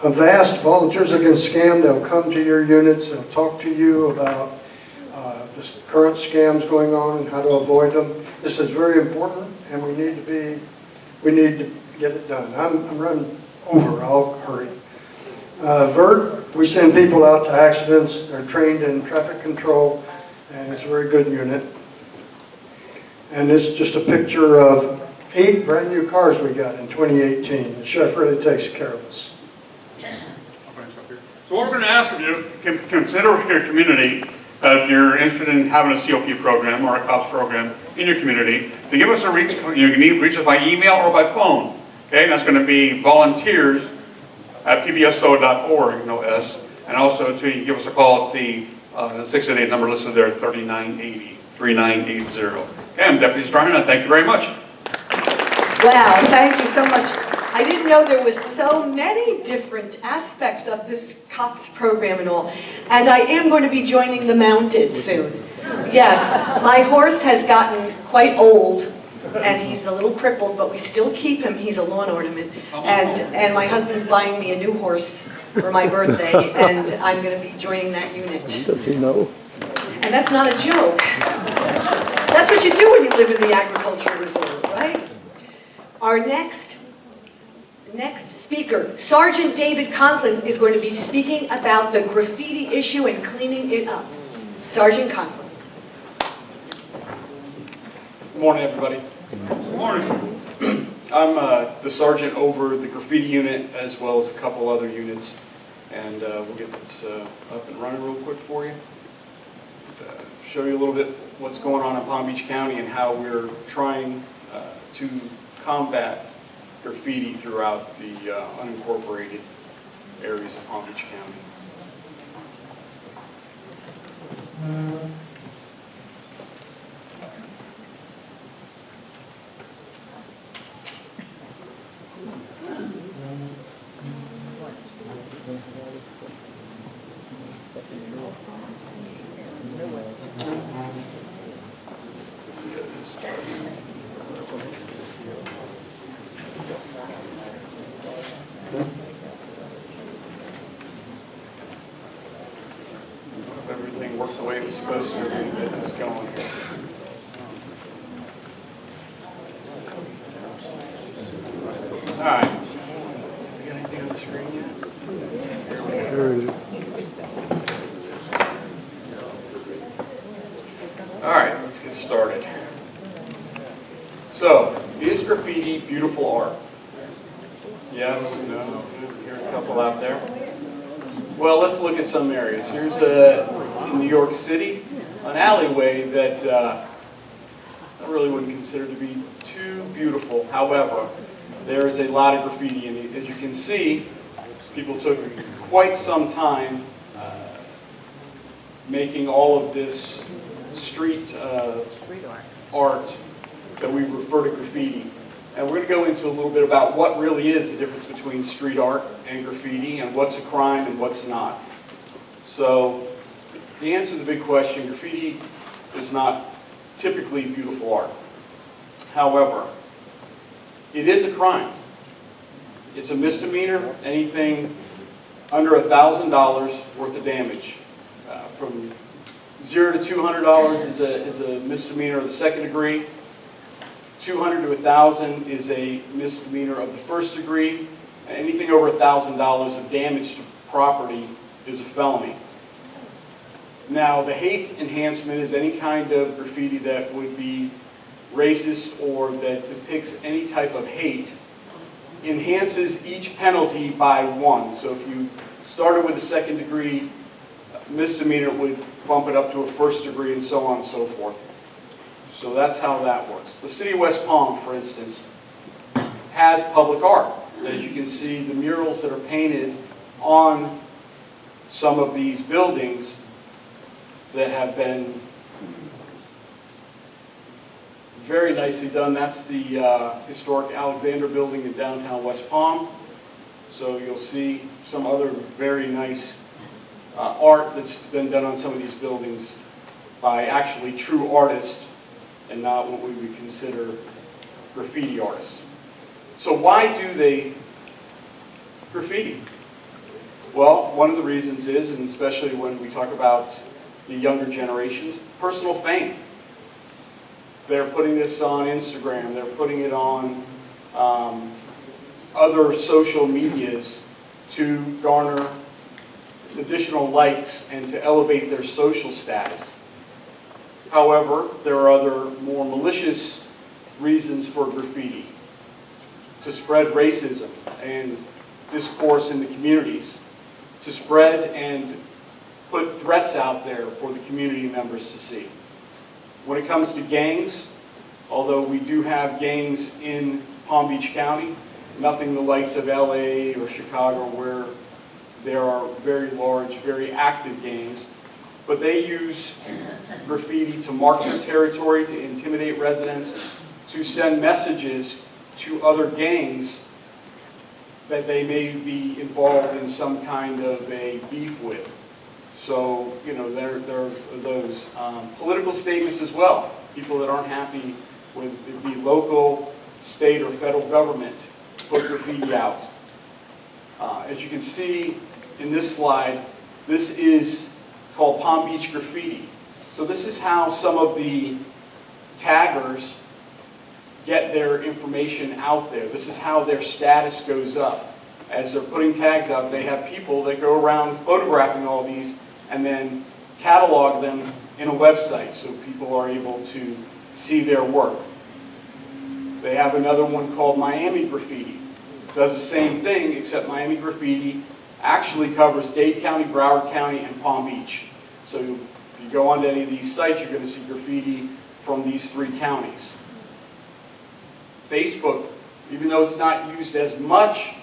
Avast, Volunteers Against Scam, they'll come to your units and talk to you about the current scams going on and how to avoid them. This is very important, and we need to get it done. I'm running over, I'll hurry. VERT, we send people out to accidents. They're trained in traffic control, and it's a very good unit. And this is just a picture of 8 brand new cars we got in 2018. The sheriff really takes care of us. So what we're going to ask of you, consider your community, if you're interested in having a COP program or a COPS program in your community, to give us a reach. You can reach us by email or by phone. Okay, and that's going to be volunteers@pbso.org, no S, and also to give us a call at the 688 number listed there, 3980. Okay, I'm Deputy Striner, and thank you very much. Wow, thank you so much. I didn't know there was so many different aspects of this COPS program and all. And I am going to be joining the Mounted soon. Yes, my horse has gotten quite old. and he's a little crippled, but we still keep him. He's a lawn ornament. And my husband's buying me a new horse for my birthday, and I'm going to be joining that unit. Does he know? And that's not a joke. That's what you do when you live in the agricultural reserve, right? Our next speaker, Sergeant David Conklin, is going to be speaking about the graffiti issue and cleaning it up. Sergeant Conklin. Good morning, everybody. Good morning. I'm the sergeant over the graffiti unit as well as a couple other units, and we'll get this up and running real quick for you. Show you a little bit what's going on in Palm Beach County and how we're trying to combat graffiti throughout the unincorporated areas of Palm Beach County. If everything worked the way it was supposed to, we can get this going here. All right. We got anything on the screen yet? There it is. All right, let's get started. So, is graffiti beautiful art? Yes, no, here's a couple out there. Well, let's look at some areas. Here's in New York City, an alleyway that I really wouldn't consider to be too beautiful. However, there is a lot of graffiti, and as you can see, people took quite some time making all of this street art that we refer to graffiti. And we're going to go into a little bit about what really is the difference between street art and graffiti, and what's a crime and what's not. So, the answer to the big question, graffiti is not typically beautiful art. However, it is a crime. It's a misdemeanor, anything under $1,000 worth of damage. From $0 to $200 is a misdemeanor of the second degree. $200 to $1,000 is a misdemeanor of the first degree. And anything over $1,000 of damage to property is a felony. Now, the hate enhancement is any kind of graffiti that would be racist or that depicts any type of hate. Enhances each penalty by 1. So if you started with a second degree misdemeanor, it would bump it up to a first degree, and so on and so forth. So that's how that works. The city of West Palm, for instance, has public art. As you can see, the murals that are painted on some of these buildings that have been very nicely done. That's the historic Alexander building in downtown West Palm. So you'll see some other very nice art that's been done on some of these buildings by actually true artists and not what we would consider graffiti artists. So why do they graffiti? Well, one of the reasons is, and especially when we talk about the younger generations, personal fame. They're putting this on Instagram, they're putting it on other social medias to garner additional likes and to elevate their social status. However, there are other more malicious reasons for graffiti. To spread racism and discourse in the communities. To spread and put threats out there for the community members to see. When it comes to gangs, although we do have gangs in Palm Beach County, nothing the likes of LA or Chicago where there are very large, very active gangs, but they use graffiti to mark their territory, to intimidate residents, to send messages to other gangs that they may be involved in some kind of a beef with. So, you know, there are those political statements as well. People that aren't happy whether it be local, state, or federal government, put graffiti out. As you can see in this slide, this is called Palm Beach graffiti. So this is how some of the taggers get their information out there. This is how their status goes up. As they're putting tags out, they have people that go around photographing all these and then catalog them in a website so people are able to see their work. They have another one called Miami Graffiti. Does the same thing, except Miami Graffiti actually covers Dade County, Broward County, and Palm Beach. So if you go onto any of these sites, you're going to see graffiti from these 3 counties. Facebook, even though it's not used as much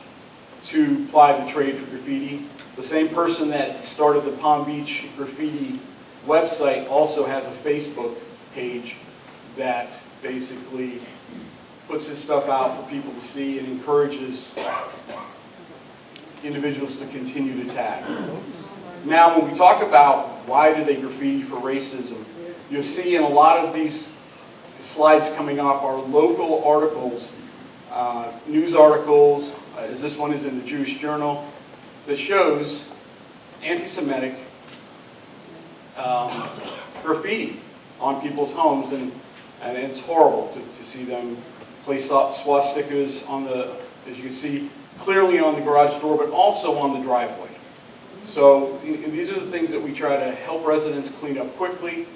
to ply the trade for graffiti, the same person that started the Palm Beach Graffiti website also has a Facebook page that basically puts his stuff out for people to see and encourages individuals to continue to tag. Now, when we talk about why do they graffiti for racism, you'll see in a lot of these slides coming up are local articles, news articles, as this one is in the Jewish Journal, that shows anti-Semitic graffiti on people's homes, and it's horrible to see them place swastikas on the, as you can see, clearly on the garage door, but also on the driveway. So these are the things that we try to help residents clean up quickly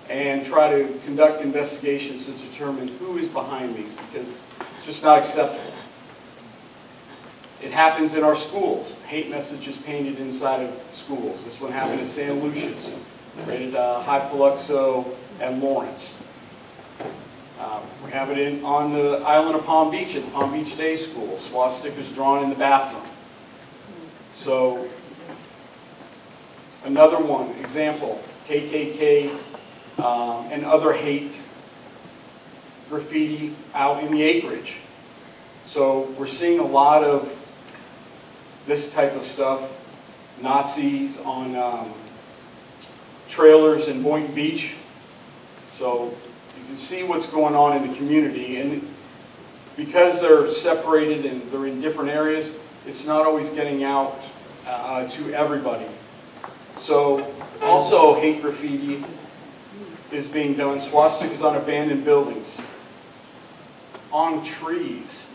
and try to conduct investigations to determine who is behind these, because it's just not acceptable. It happens in our schools. Hate messages painted inside of schools. This one happened at San Lucius, rated High Paluxo and Lawrence. We have it on the island of Palm Beach at the Palm Beach Day School. Swastikas drawn in the bathroom. So, another one, example, KKK and other hate graffiti out in the acreage. So we're seeing a lot of this type of stuff. Nazis on trailers in Boynton Beach. So you can see what's going on in the community, and because they're separated and they're in different areas, it's not always getting out to everybody. So also hate graffiti is being done, swastikas on abandoned buildings, on trees,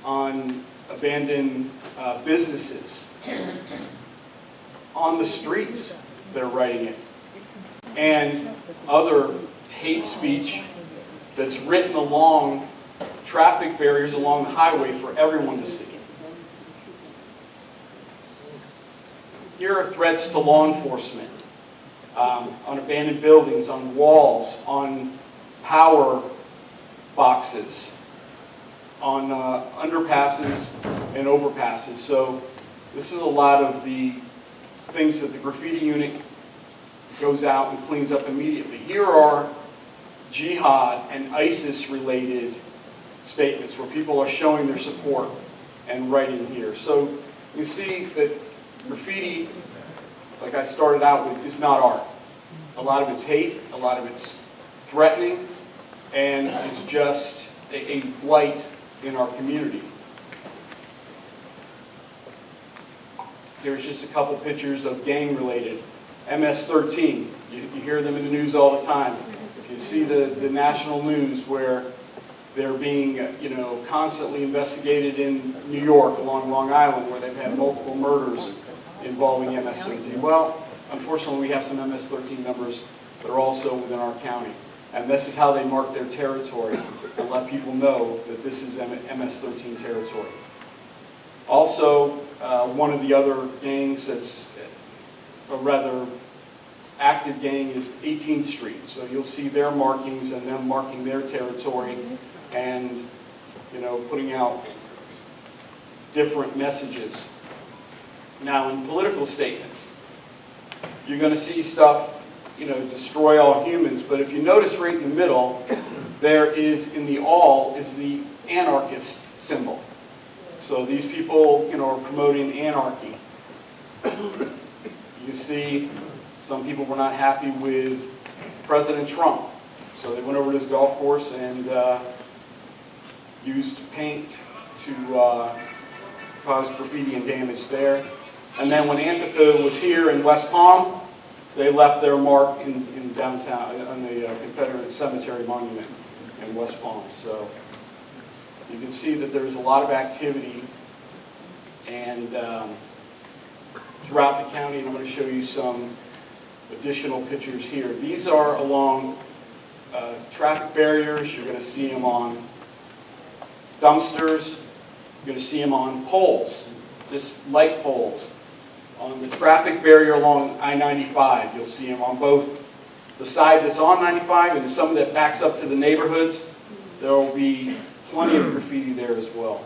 on abandoned businesses, on the streets they're writing it, and other hate speech that's written along traffic barriers along the highway for everyone to see. Here are threats to law enforcement on abandoned buildings, on walls, on power boxes, on underpasses and overpasses. So this is a lot of the things that the graffiti unit goes out and cleans up immediately. Here are jihad and ISIS related statements where people are showing their support and writing here. So you see that graffiti, like I started out with, is not art. A lot of it's hate, a lot of it's threatening, and it's just a blight in our community. There's just a couple pictures of gang-related. MS-13, you hear them in the news all the time. You see the national news where they're being, constantly investigated in New York along Long Island, where they've had multiple murders involving MS-13. Well, unfortunately, we have some MS-13 members that are also within our county. And this is how they mark their territory and let people know that this is MS-13 territory. Also, one of the other gangs that's a rather active gang is 18th Street. So you'll see their markings and them marking their territory and, putting out different messages. Now, in political statements, you're going to see stuff, destroy all humans, but if you notice right in the middle, there is, in the all, is the anarchist symbol. So these people, are promoting anarchy. You see, some people were not happy with President Trump. So they went over to this golf course and used paint to cause graffiti and damage there. And then when Antifa was here in West Palm, they left their mark in downtown, on the Confederate Cemetery Monument in West Palm. So you can see that there's a lot of activity and throughout the county, and I'm going to show you some additional pictures here. These are along traffic barriers. You're going to see them on dumpsters. You're going to see them on poles, just light poles. On the traffic barrier along I-95, you'll see them on both the side that's on 95 and some that backs up to the neighborhoods. There will be plenty of graffiti there as well.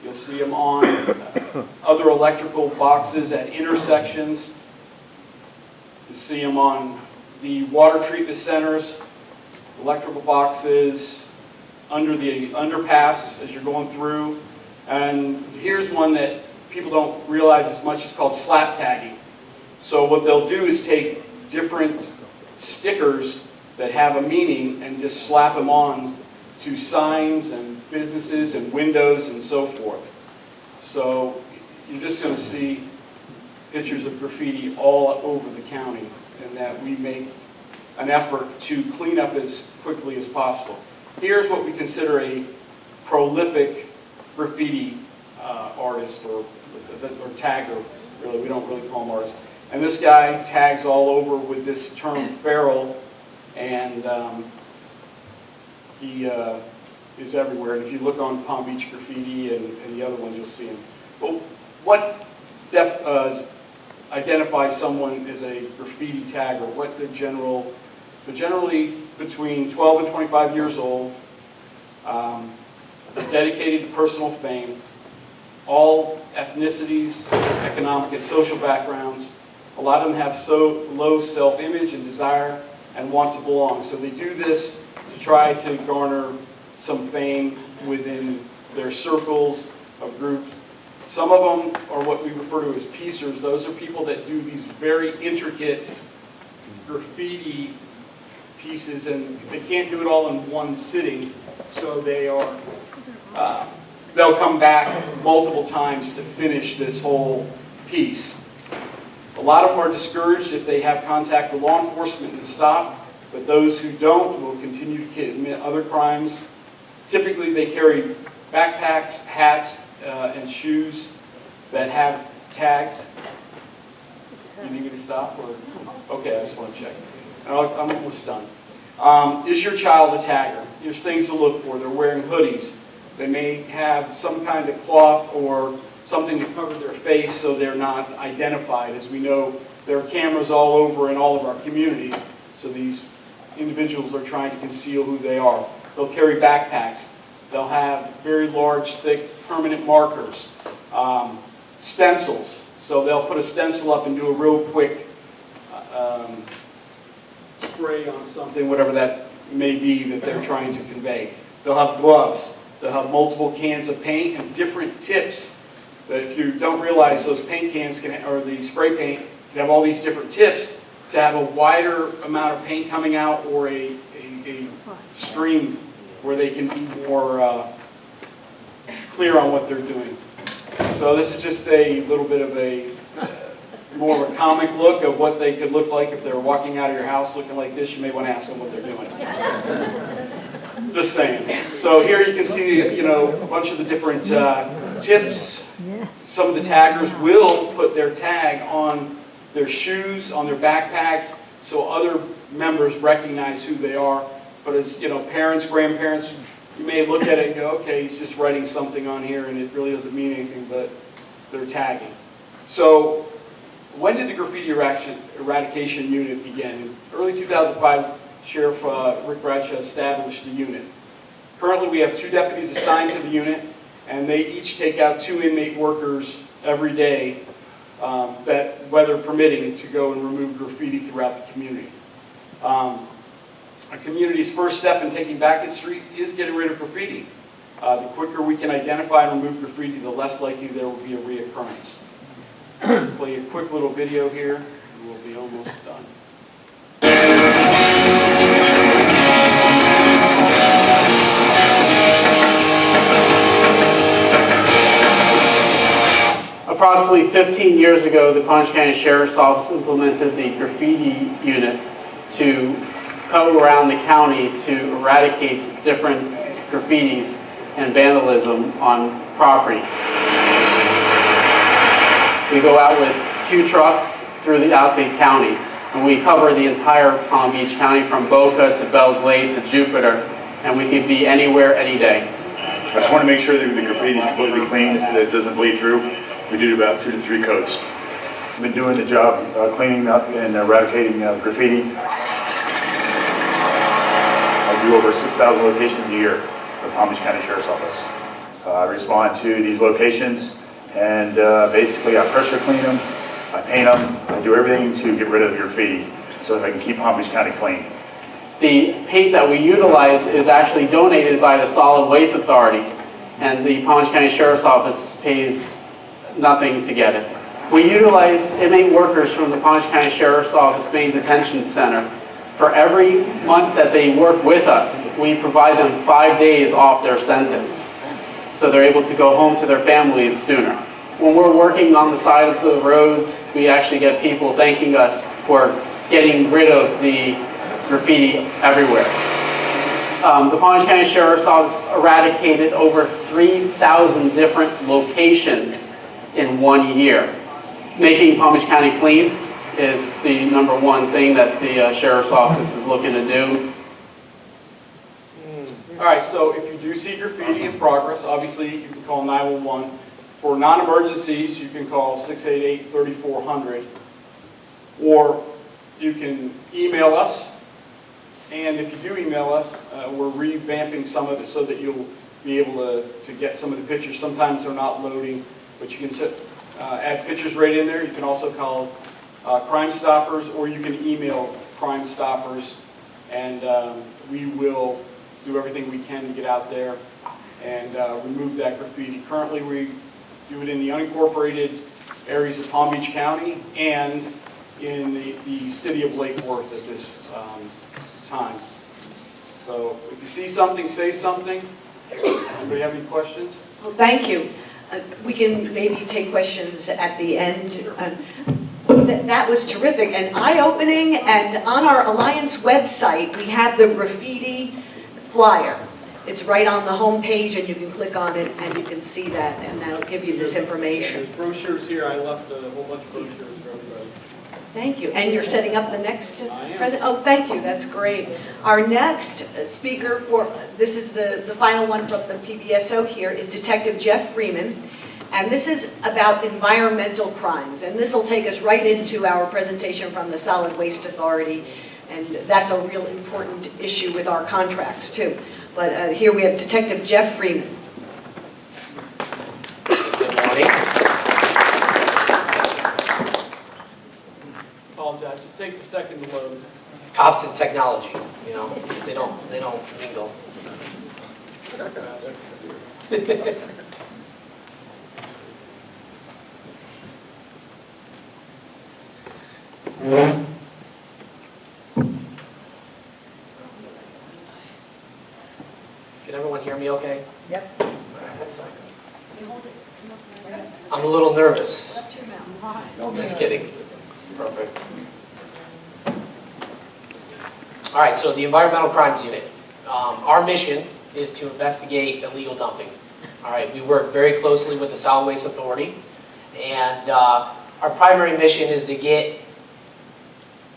You'll see them on other electrical boxes at intersections. You'll see them on the water treatment centers, electrical boxes, under the underpass as you're going through. And here's one that people don't realize as much. It's called slap tagging. So what they'll do is take different stickers that have a meaning and just slap them on to signs and businesses and windows and so forth. So you're just going to see pictures of graffiti all over the county, and that we make an effort to clean up as quickly as possible. Here's what we consider a prolific graffiti artist or tagger. Really, we don't really call them artists. And this guy tags all over with this term feral, and he is everywhere. And if you look on Palm Beach Graffiti and the other ones, you'll see him. Well, what identifies someone as a graffiti tagger? What they're generally between 12 and 25 years old, dedicated to personal fame, all ethnicities, economic and social backgrounds. A lot of them have so low self-image and desire and want to belong. So they do this to try to garner some fame within their circles of groups. Some of them are what we refer to as piecers. Those are people that do these very intricate graffiti pieces, and they can't do it all in one sitting, so they are they'll come back multiple times to finish this whole piece. A lot of them are discouraged if they have contact with law enforcement and stop, but those who don't will continue to commit other crimes. Typically they carry backpacks, hats, and shoes that have tags. You need me to stop? Or? Okay, I just want to check. I'm almost done. Is your child a tagger? There's things to look for. They're wearing hoodies. They may have some kind of cloth or something to cover their face so they're not identified. As we know, there are cameras all over in all of our communities, so these individuals are trying to conceal who they are. They'll carry backpacks. They'll have very large, thick, permanent markers. Stencils. So they'll put a stencil up and do a real quick spray on something, whatever that may be that they're trying to convey. They'll have gloves. They'll have multiple cans of paint and different tips. But if you don't realize, those paint cans or the spray paint can have all these different tips to have a wider amount of paint coming out, or a stream where they can be more clear on what they're doing. So this is just a little bit of a more of a comic look of what they could look like if they were walking out of your house looking like this. You may want to ask them what they're doing. Just saying. So here you can see, a bunch of the different tips. Some of the taggers will put their tag on their shoes, on their backpacks, so other members recognize who they are. But as parents, grandparents, you may look at it and go, okay, he's just writing something on here and it really doesn't mean anything, but they're tagging. So when did the graffiti eradication unit begin? In early 2005, Sheriff Rick Bradshaw established the unit. Currently we have 2 deputies assigned to the unit, and they each take out 2 inmate workers every day, that weather permitting, to go and remove graffiti throughout the community. A community's first step in taking back its street is getting rid of graffiti. The quicker we can identify and remove graffiti, the less likely there will be a reoccurrence. Play a quick little video here, and we'll be almost done. approximately 15 years ago, the Palm Beach County Sheriff's Office implemented the graffiti unit to go around the county to eradicate different graffitis and vandalism on property. We go out with 2 trucks throughout the county, and we cover the entire Palm Beach County from Boca to Belle Glade to Jupiter, and we could be anywhere, any day. I just want to make sure that the graffiti is completely clean, that it doesn't bleed through. We do about 2 to 3 coats. I've been doing the job cleaning up and eradicating graffiti. I do over 6,000 locations a year for the Palm Beach County Sheriff's Office. I respond to these locations and basically I pressure clean them, I paint them, I do everything to get rid of the graffiti so that I can keep Palm Beach County clean. The paint that we utilize is actually donated by the Solid Waste Authority, and the Palm Beach County Sheriff's Office pays nothing to get it. We utilize inmate workers from the Palm Beach County Sheriff's Office Main Detention Center. For every month that they work with us, we provide them 5 days off their sentence, so they're able to go home to their families sooner. When we're working on the sides of the roads, we actually get people thanking us for getting rid of the graffiti everywhere. The Palm Beach County Sheriff's Office eradicated over 3,000 different locations in 1 year. Making Palm Beach County clean is the #1 thing that the Sheriff's Office is looking to do. All right, so if you do see graffiti in progress, obviously you can call 911. For non-emergencies, you can call 688-3400. Or you can email us. And if you do email us, we're revamping some of it so that you'll be able to get some of the pictures. Sometimes they're not loading, but you can add pictures right in there. You can also call Crime Stoppers, or you can email Crime Stoppers, and we will do everything we can to get out there and remove that graffiti. Currently, we do it in the unincorporated areas of Palm Beach County and in the city of Lake Worth at this time. So if you see something, say something. Anybody have any questions? Well, thank you. We can maybe take questions at the end. That was terrific and eye-opening, and on our Alliance website we have the graffiti flyer. It's right on the home page, and you can click on it and you can see that, and that'll give you this information. There's brochures here. I left a whole bunch of brochures for everybody. Thank you. And you're setting up the next present? Oh, thank you. That's great. Our next speaker this is the final one from the PBSO here, is Detective Jeff Freeman. And this is about environmental crimes. And this will take us right into our presentation from the Solid Waste Authority. And that's a real important issue with our contracts, too. But here we have Detective Jeff Freeman. Good morning. Apologize. It takes a second to load. Cops and technology, you know, they don't mingle. Can everyone hear me okay? Yep. All right, that's fine. I'm a little nervous. Just kidding. Perfect. All right, so the Environmental Crimes Unit. Our mission is to investigate illegal dumping. All right, we work very closely with the Solid Waste Authority, and our primary mission is to get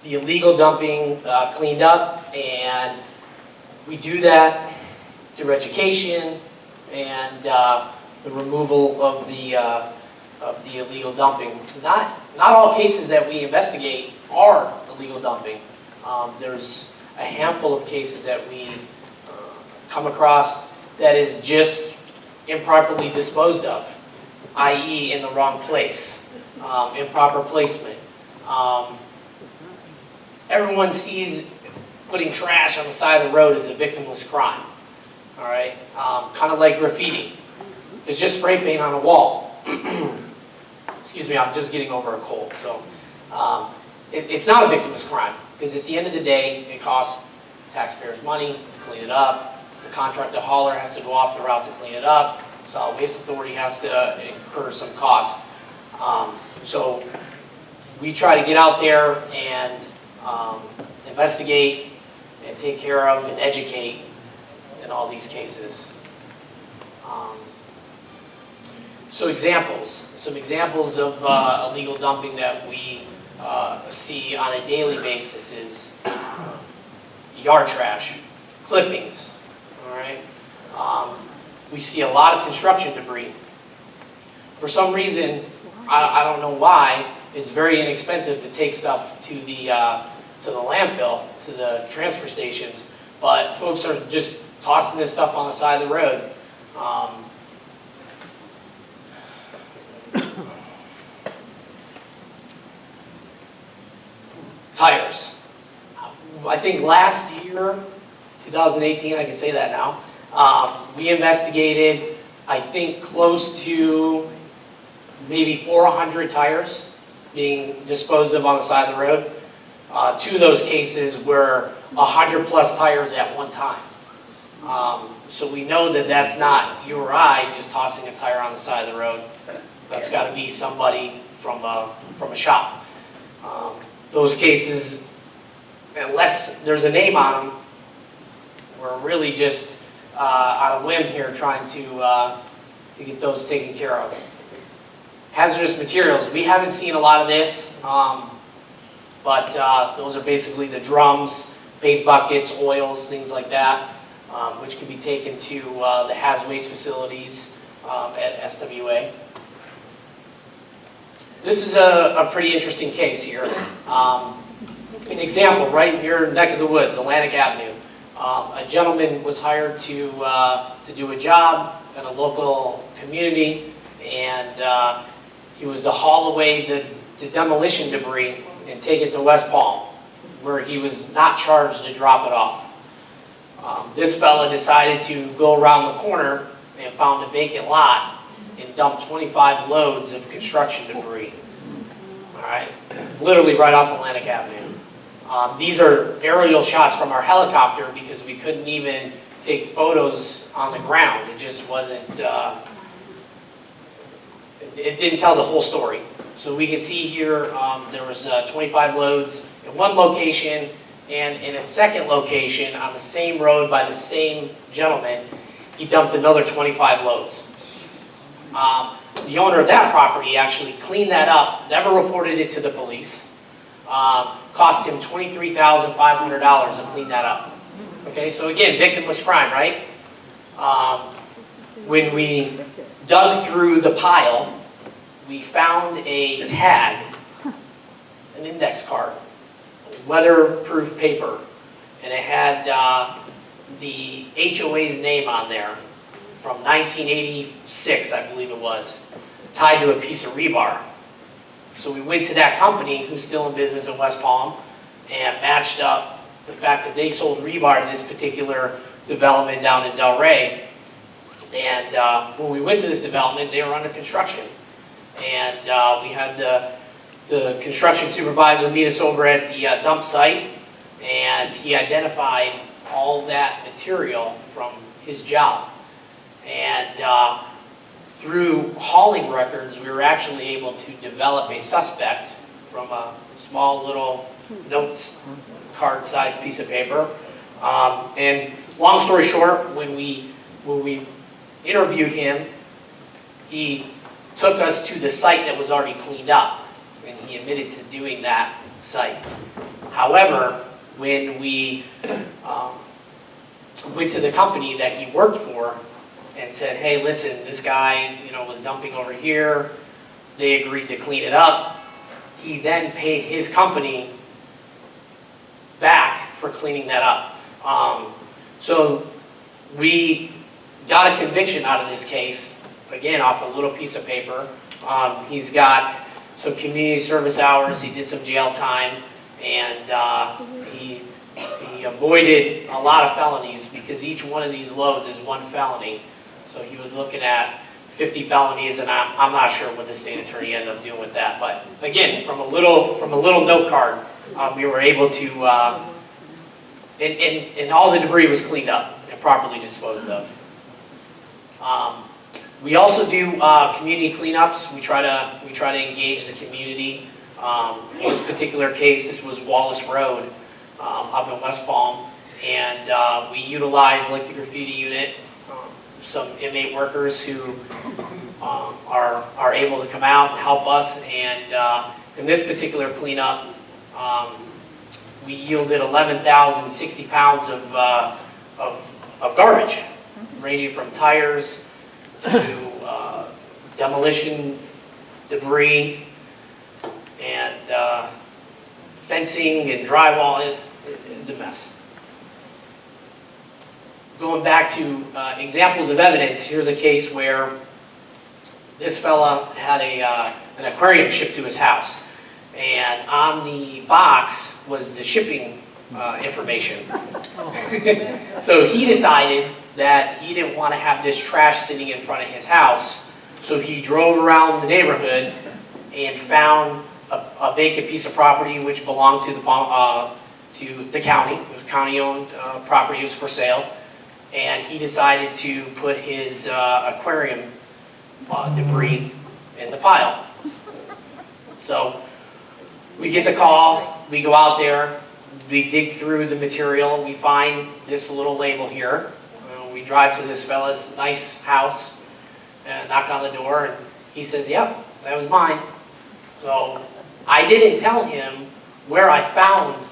the illegal dumping cleaned up, and we do that through education and the removal of the illegal dumping. Not all cases that we investigate are illegal dumping. There's a handful of cases that we come across that is just improperly disposed of, i.e. in the wrong place, improper placement. Everyone sees putting trash on the side of the road as a victimless crime, all right? Kind of like graffiti. It's just spray paint on a wall. Excuse me, I'm just getting over a cold. So it's not a victimless crime, because at the end of the day, it costs taxpayers money to clean it up. The contractor hauler has to go off the route to clean it up. Solid Waste Authority has to incur some costs. So we try to get out there and investigate and take care of and educate in all these cases. So some examples of illegal dumping that we see on a daily basis is yard trash, clippings, all right? We see a lot of construction debris. For some reason, I don't know why, it's very inexpensive to take stuff to the landfill, to the transfer stations, but folks are just tossing this stuff on the side of the road. Tires. I think last year, 2018, I can say that now, we investigated, I think, close to maybe 400 tires being disposed of on the side of the road. Two of those cases were 100 plus tires at one time. So we know that that's not you or I just tossing a tire on the side of the road. That's got to be somebody from a shop. Those cases, unless there's a name on them, we're really just on a whim here trying to get those taken care of. Hazardous materials, we haven't seen a lot of this, but those are basically the drums, paint buckets, oils, things like that, which can be taken to the haz waste facilities at SWA. This is a pretty interesting case here. An example, right in your neck of the woods, Atlantic Avenue. A gentleman was hired to do a job in a local community, and he was to haul away the demolition debris and take it to West Palm, where he was not charged to drop it off. This fella decided to go around the corner and found a vacant lot and dumped 25 loads of construction debris. All right, literally right off Atlantic Avenue. These are aerial shots from our helicopter because we couldn't even take photos on the ground. It just wasn't, it didn't tell the whole story. So we can see here there was 25 loads in one location, and in a second location on the same road by the same gentleman, he dumped another 25 loads. The owner of that property actually cleaned that up, never reported it to the police. Cost him $23,500 to clean that up. Okay, so again, victimless crime, right? When we dug through the pile, we found a tag, an index card, weatherproof paper, and it had the HOA's name on there from 1986, I believe it was, tied to a piece of rebar. So we went to that company, who's still in business in West Palm, and matched up the fact that they sold rebar to this particular development down in Delray. And when we went to this development, they were under construction. And we had the construction supervisor meet us over at the dump site, and he identified all that material from his job. And through hauling records, we were actually able to develop a suspect from a small little notes card sized piece of paper. And long story short, when we interviewed him, he took us to the site that was already cleaned up, and he admitted to doing that site. However, when we went to the company that he worked for and said, hey, listen, this guy, was dumping over here, they agreed to clean it up. He then paid his company back for cleaning that up. So we got a conviction out of this case, again, off a little piece of paper. He's got some community service hours, he did some jail time, and he avoided a lot of felonies because each one of these loads is one felony. So he was looking at 50 felonies, and I'm not sure what the state attorney ended up doing with that. But again, from a little note card, we were able to, and all the debris was cleaned up and properly disposed of. We also do community cleanups. We try to engage the community. In this particular case, this was Wallace Road up in West Palm, and we utilized like the graffiti unit, some inmate workers who are able to come out and help us. And in this particular cleanup, we yielded 11,060 pounds of garbage, ranging from tires to demolition debris and fencing and drywall. It's a mess. Going back to examples of evidence, here's a case where this fella had an aquarium shipped to his house, and on the box was the shipping information. So he decided that he didn't want to have this trash sitting in front of his house, so he drove around the neighborhood and found a vacant piece of property which belonged to the county. It was county-owned property. It was for sale, and he decided to put his aquarium debris in the pile. So we get the call, we go out there, we dig through the material, we find this little label here. We drive to this fella's nice house and knock on the door, and he says, yep, that was mine. So I didn't tell him where I found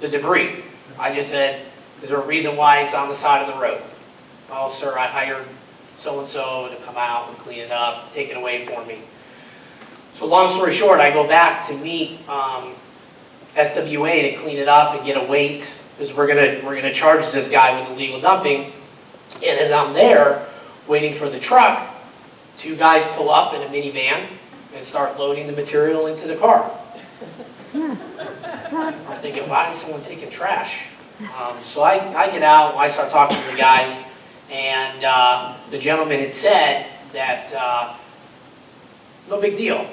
the debris. I just said, is there a reason why it's on the side of the road? Oh, sir, I hired so-and-so to come out and clean it up, take it away for me. So long story short, I go back to meet SWA to clean it up and get a weight, because we're gonna charge this guy with illegal dumping. And as I'm there, waiting for the truck, two guys pull up in a minivan and start loading the material into the car. I'm thinking, why is someone taking trash? So I get out, I start talking to the guys, and the gentleman had said that no big deal.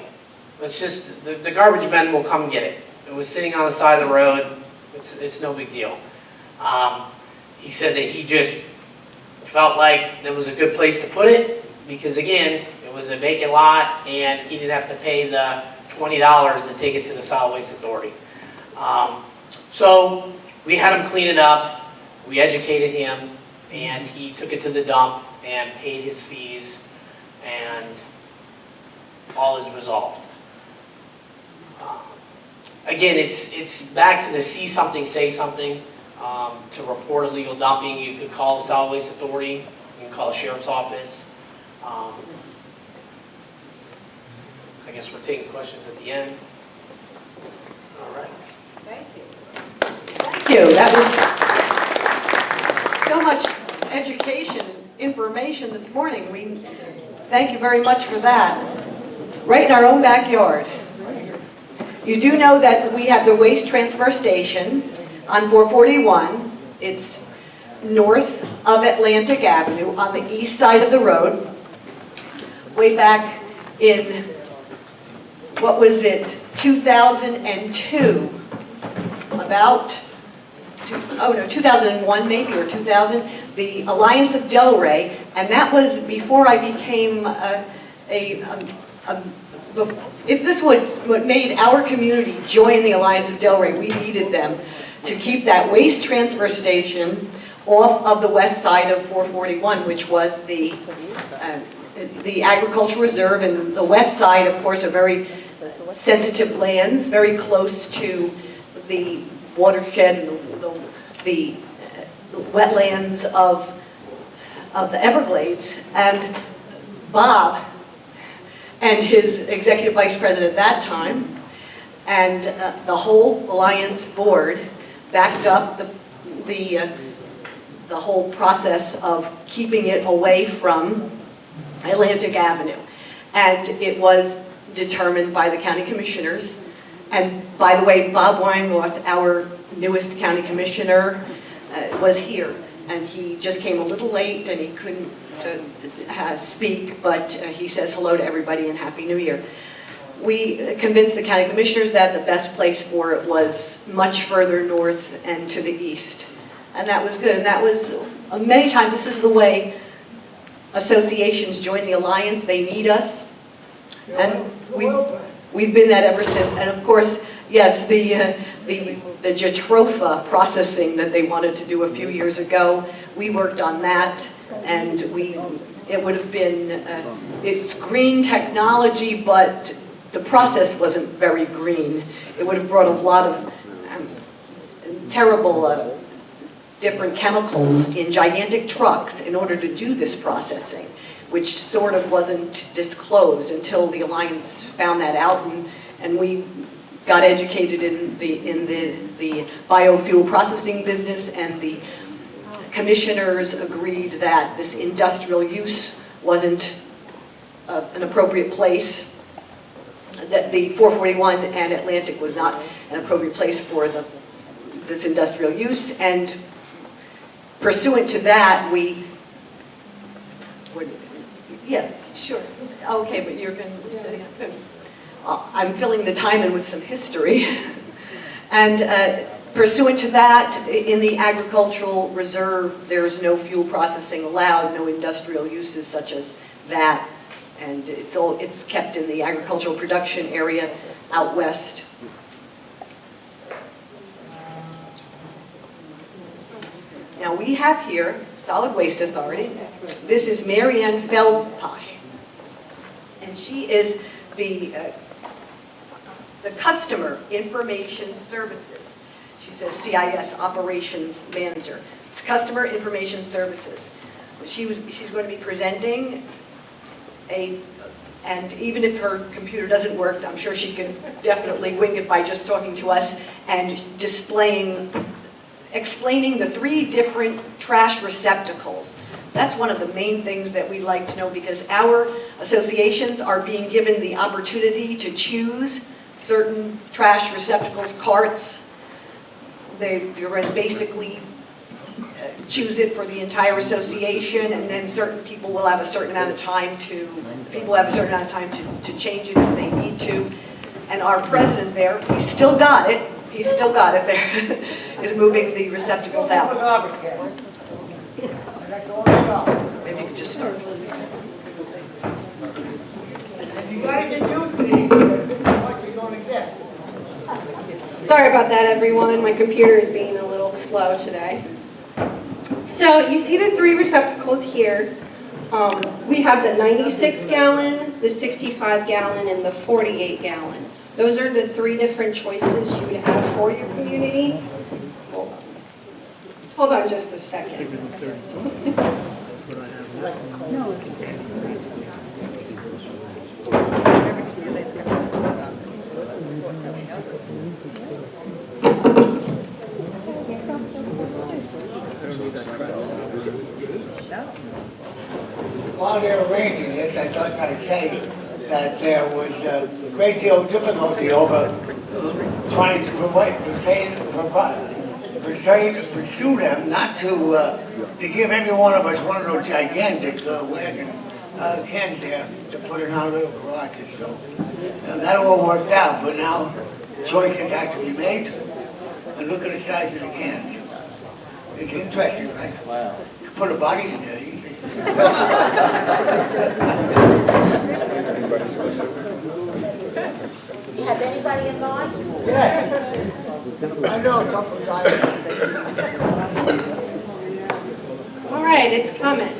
It's just, the garbage men will come get it. It was sitting on the side of the road. It's no big deal. He said that he just felt like there was a good place to put it, because again, it was a vacant lot and he didn't have to pay the $20 to take it to the Solid Waste Authority. So we had him clean it up, we educated him, and he took it to the dump and paid his fees, and all is resolved. Again, it's back to the see something, say something. To report illegal dumping, you could call the Solid Waste Authority, you can call the Sheriff's Office. I guess we're taking questions at the end. All right. Thank you. Thank you. That was so much education and information this morning. We thank you very much for that. Right in our own backyard. You do know that we have the waste transfer station on 441. It's north of Atlantic Avenue on the east side of the road. Way back in, what was it, 2002, about, 2001 maybe, or 2000, the Alliance of Delray, and that was before I became if this what made our community join the Alliance of Delray. We needed them to keep that waste transfer station off of the west side of 441, which was the agricultural reserve, and the west side, of course, are very sensitive lands, very close to the watershed and the wetlands of the Everglades. And Bob and his executive vice president at that time, and the whole Alliance board backed up the whole process of keeping it away from Atlantic Avenue. And it was determined by the county commissioners. And by the way, Bob Weinroth, our newest county commissioner, was here. And he just came a little late and he couldn't speak, but he says hello to everybody and Happy New Year. We convinced the county commissioners that the best place for it was much further north and to the east. And that was good. And that was, many times, this is the way associations join the Alliance. They need us. And we've been that ever since. And of course, yes, the Jatropha processing that they wanted to do a few years ago, we worked on that, and it would have been, it's green technology, but the process wasn't very green. It would have brought a lot of terrible different chemicals in gigantic trucks in order to do this processing, which sort of wasn't disclosed until the Alliance found that out, and we got educated in the biofuel processing business, and the commissioners agreed that this industrial use wasn't an appropriate place, that the 441 and Atlantic was not an appropriate place for this industrial use, and pursuant to that, yeah, sure. Okay, but you're going to say, I'm filling the time in with some history. And pursuant to that, in the agricultural reserve, there's no fuel processing allowed, no industrial uses such as that. And it's kept in the agricultural production area out west. Now we have here Solid Waste Authority. This is Marianne Feldposh, and she is the Customer Information Services. She says CIS Operations Manager. It's Customer Information Services. She's going to be presenting and even if her computer doesn't work, I'm sure she can definitely wing it by just talking to us and explaining the 3 different trash receptacles. That's one of the main things that we'd like to know, because our associations are being given the opportunity to choose certain trash receptacles, carts. They're going to basically choose it for the entire association, and then certain people will have a certain amount of time to change it if they need to. And our president there, he's still got it there, is moving the receptacles out. Maybe you could just start. Sorry about that, everyone. My computer is being a little slow today. So you see the 3 receptacles here. We have the 96 gallon, the 65 gallon, and the 48 gallon. Those are the 3 different choices you would have for your community. Hold on just a second. While they're arranging it, I thought I'd say that there was a great deal of difficulty over trying to pursue them, not to give every one of us one of those gigantic wagon cans there to put in our little garages. So that all worked out, but now choices have to be made. And look at the size of the cans. It's interesting, right? Wow. You can put a body in there. You have anybody in mind? Yeah. I know a couple of guys. All right, it's coming.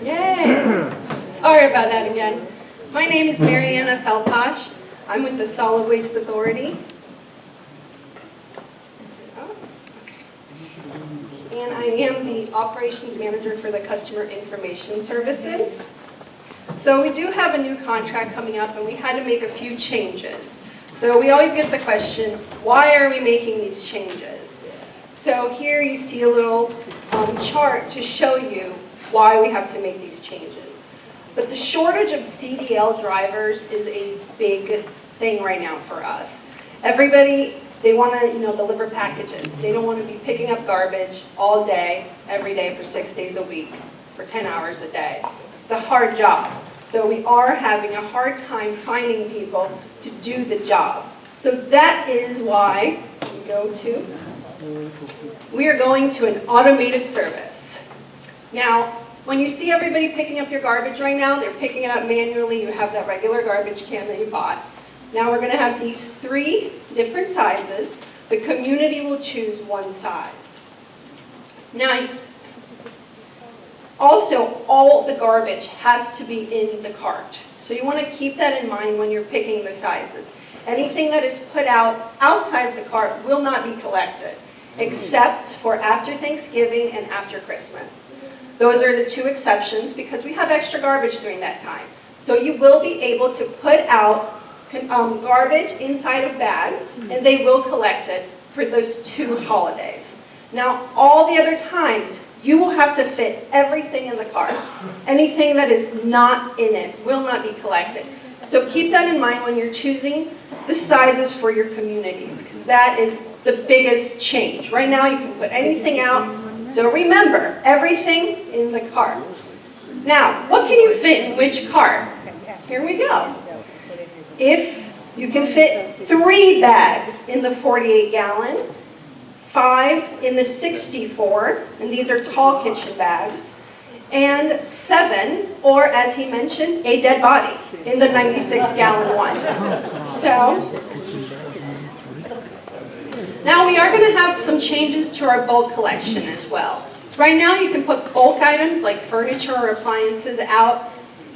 Yay! Sorry about that again. My name is Mariana Felposh. I'm with the Solid Waste Authority. And I am the Operations Manager for the Customer Information Services. So we do have a new contract coming up, and we had to make a few changes. So we always get the question, why are we making these changes? So here you see a little chart to show you why we have to make these changes. But the shortage of CDL drivers is a big thing right now for us. Everybody, they want to, deliver packages. They don't want to be picking up garbage all day, every day for 6 days a week, for 10 hours a day. It's a hard job. So we are having a hard time finding people to do the job. So that is why we are going to an automated service. Now, when you see everybody picking up your garbage right now, they're picking it up manually. You have that regular garbage can that you bought. Now we're going to have these 3 different sizes. The community will choose one size. Now, also, all the garbage has to be in the cart. So you want to keep that in mind when you're picking the sizes. Anything that is put out outside the cart will not be collected, except for after Thanksgiving and after Christmas. Those are the 2 exceptions because we have extra garbage during that time. So you will be able to put out garbage inside of bags, and they will collect it for those 2 holidays. Now, all the other times, you will have to fit everything in the cart. Anything that is not in it will not be collected. So keep that in mind when you're choosing the sizes for your communities, because that is the biggest change. Right now, you can put anything out. So remember, everything in the cart. Now, what can you fit in which cart? Here we go. If you can fit 3 bags in the 48-gallon, 5 in the 64, and these are tall kitchen bags, and 7, or as he mentioned, a dead body in the 96-gallon one. So, now we are going to have some changes to our bulk collection as well. Right now you can put bulk items like furniture or appliances out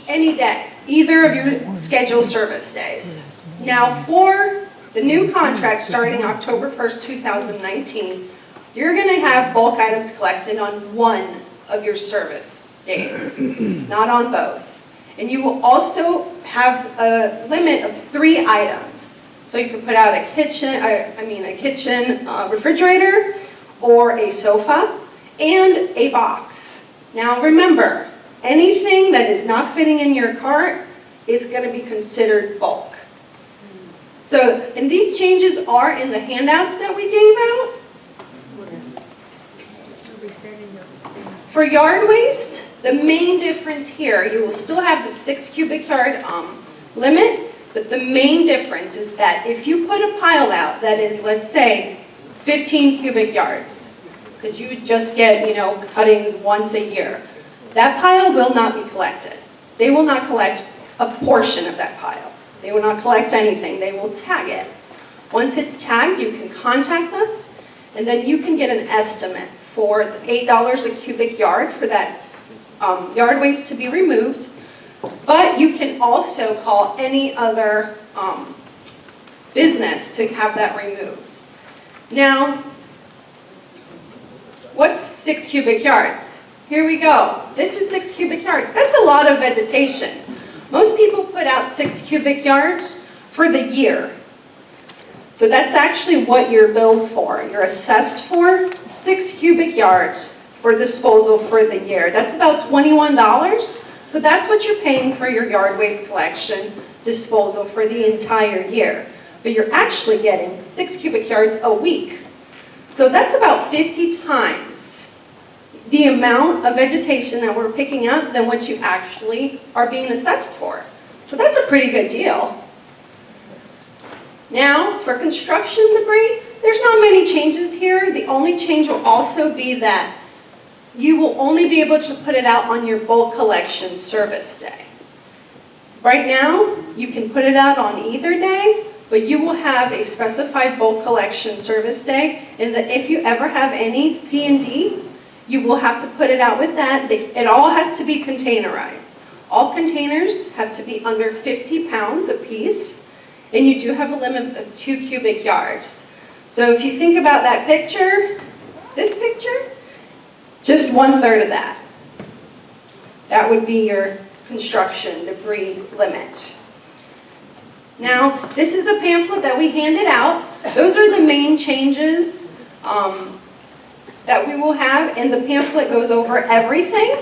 any day, either of your scheduled service days. Now for the new contract starting October 1st, 2019, you're going to have bulk items collected on 1 of your service days, not on both. And you will also have a limit of 3 items. So you can put out a kitchen, refrigerator, or a sofa, and a box. Now remember, anything that is not fitting in your cart is going to be considered bulk. So, and these changes are in the handouts that we gave out. For yard waste, the main difference here, you will still have the 6 cubic yard limit, but the main difference is that if you put a pile out that is, let's say, 15 cubic yards, because you would just get, cuttings once a year, that pile will not be collected. They will not collect a portion of that pile. They will not collect anything. They will tag it. Once it's tagged, you can contact us, and then you can get an estimate for $8 a cubic yard for that yard waste to be removed. But you can also call any other business to have that removed. Now, what's 6 cubic yards? Here we go. This is 6 cubic yards. That's a lot of vegetation. Most people put out 6 cubic yards for the year. So that's actually what you're billed for. You're assessed for 6 cubic yards for disposal for the year. That's about $21. So that's what you're paying for your yard waste collection disposal for the entire year. But you're actually getting 6 cubic yards a week. So that's about 50 times the amount of vegetation that we're picking up than what you actually are being assessed for. So that's a pretty good deal. Now, for construction debris, there's not many changes here. The only change will also be that you will only be able to put it out on your bulk collection service day. Right now, you can put it out on either day, but you will have a specified bulk collection service day, and if you ever have any C&D, you will have to put it out with that. It all has to be containerized. All containers have to be under 50 pounds a piece, and you do have a limit of 2 cubic yards. So if you think about that picture, this picture, just 1/3 of that. That would be your construction debris limit. Now, this is the pamphlet that we handed out. Those are the main changes that we will have, and the pamphlet goes over everything.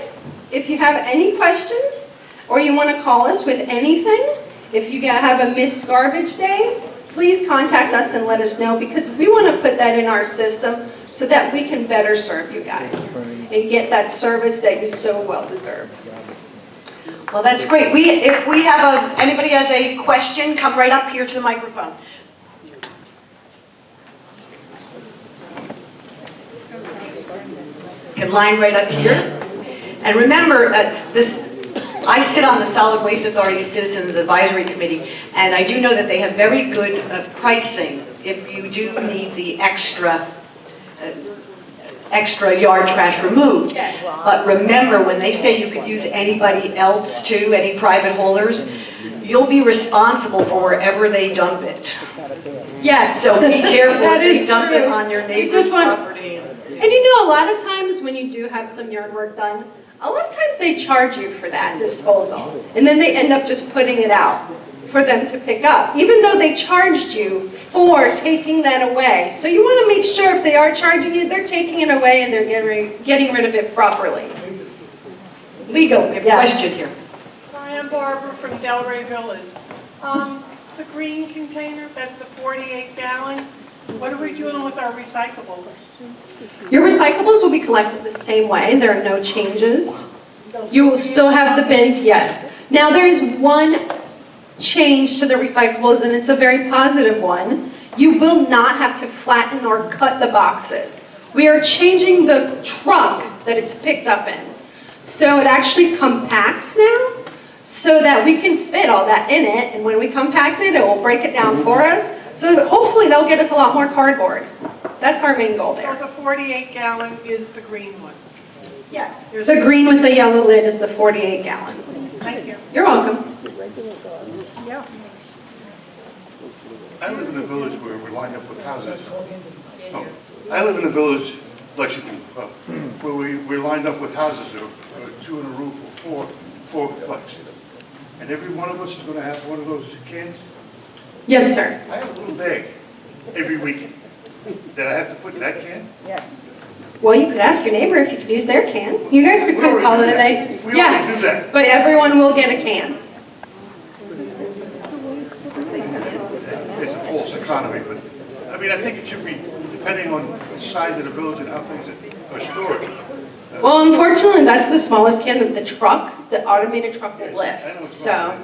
If you have any questions, or you want to call us with anything, if you have a missed garbage day, please contact us and let us know, because we want to put that in our system so that we can better serve you guys and get that service that you so well deserve. Well, that's great. If we have anybody has a question, come right up here to the microphone. You can line right up here. And remember, I sit on the Solid Waste Authority Citizens Advisory Committee, and I do know that they have very good pricing if you do need the extra yard trash removed. Yes. But remember, when they say you could use anybody else too, any private haulers, you'll be responsible for wherever they dump it. Yes. So be careful That if they is dump it true. on your You neighbor's just want- property. And you know, a lot of times when you do have some yard work done, a lot of times they charge you for that disposal. And then they end up just putting it out for them to pick up, even though they charged you for taking that away. So you want to make sure if they are charging you, they're taking it away and they're getting rid of it properly. Legal, yes. Question here. Hi, I'm Barbara from Delray Village. The green container, that's the 48-gallon. What are we doing with our recyclables? Your recyclables will be collected the same way. There are no changes. You will still have the bins, yes. Now there is one change to the recyclables, and it's a very positive one. You will not have to flatten or cut the boxes. We are changing the truck that it's picked up in. So it actually compacts now, so that we can fit all that in it, and when we compact it, it will break it down for us. So that hopefully they'll get us a lot more cardboard. That's our main goal there. So the 48-gallon is the green one? Yes. The green with the yellow lid is the 48-gallon. Thank you. You're welcome. Yeah. I live in a village where we're lined up with houses. Oh, I live in a village, Lexington, where we're lined up with houses, or two on a roof, or fourplex. And every one of us is going to have one of those cans. Yes, sir. I have a little bag every weekend that I have to put in that can. Well, you could ask your neighbor if you could use their can. You guys could consolidate. We already do Yes, that. but everyone will get a can. It's a false economy, but I mean, I think it should be depending on the size of the village and how things are stored. Well, unfortunately, that's the smallest can that the automated truck will lift, so.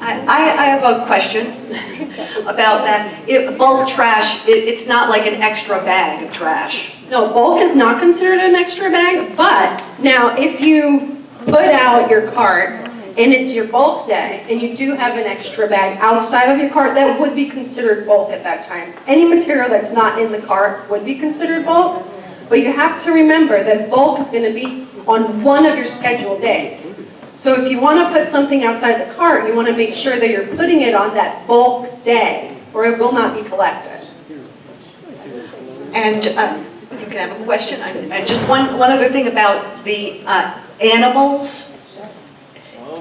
I have a question about that. If bulk trash, it's not like an extra bag of trash. No, bulk is not considered an extra bag, but now if you put out your cart and it's your bulk day and you do have an extra bag outside of your cart, that would be considered bulk at that time. Any material that's not in the cart would be considered bulk, but you have to remember that bulk is going to be on one of your scheduled days. So if you want to put something outside the cart, you want to make sure that you're putting it on that bulk day, or it will not be collected. And you can have a question. And just one other thing about the animals,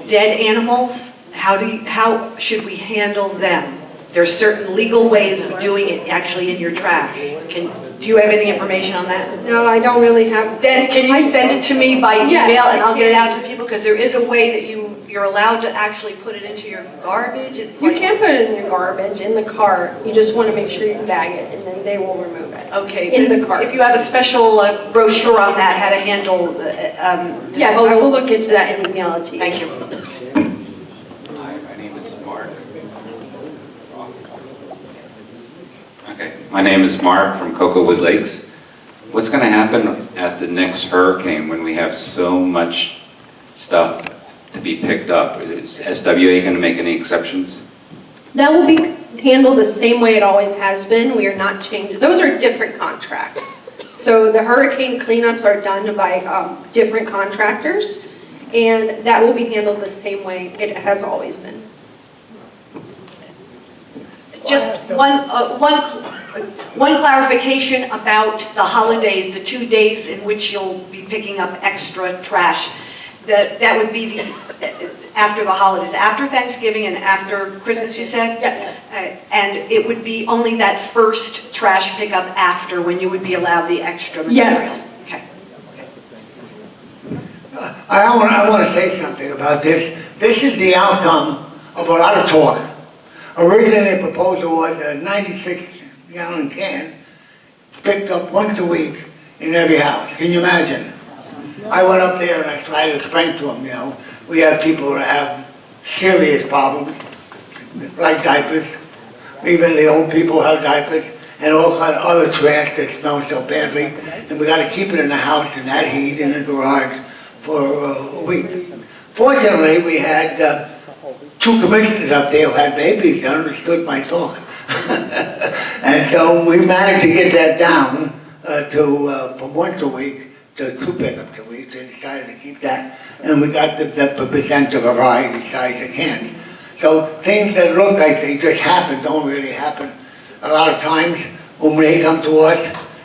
dead animals. How should we handle them? There's certain legal ways of doing it actually in your trash. Do you have any information on that? No, I don't really have. Then can you send it to me by email Yes, and I'll I get it can. out to people? Because there is a way that you're allowed to actually put it into your garbage. It's You like, can put it in your garbage, in the cart. You just want to make sure you bag it, and then they will remove it. okay, In but the cart. if you have a special brochure on that, how to handle Yes, I will disposal. look into that and email it to you. Thank you. Hi, my name is Mark. Okay, my name is Mark from Cocowood Lakes. What's going to happen at the next hurricane when we have so much stuff to be picked up? Is SWA going to make any exceptions? That will be handled the same way it always has been. We are not changing. Those are different contracts. So the hurricane cleanups are done by different contractors, and that will be handled the same way it has always been. Just one clarification about the holidays, the 2 days in which you'll be picking up extra trash. That would be after the holidays, after Thanksgiving and after Christmas, you said? Yes. And it would be only that first trash pickup after when you would be allowed the extra material? Yes. Okay. I want to say something about this. This is the outcome of a lot of talk. Originally, the proposal was a 96-gallon can picked up once a week in every house. Can you imagine? I went up there and I tried to explain to them, you know, we have people that have serious problems, like diapers. Even the old people have diapers. and all kind of other trash that smells so badly, and we gotta keep it in the house in that heat in the garage for a week. Fortunately, we had 2 commissioners up there who had babies that understood my talk. And so we managed to get that down from once a week to 2 pickups a week. They decided to keep that, and we got the percent of a variety size of cans. So things that look like they just happen don't really happen. A lot of times when they come to us,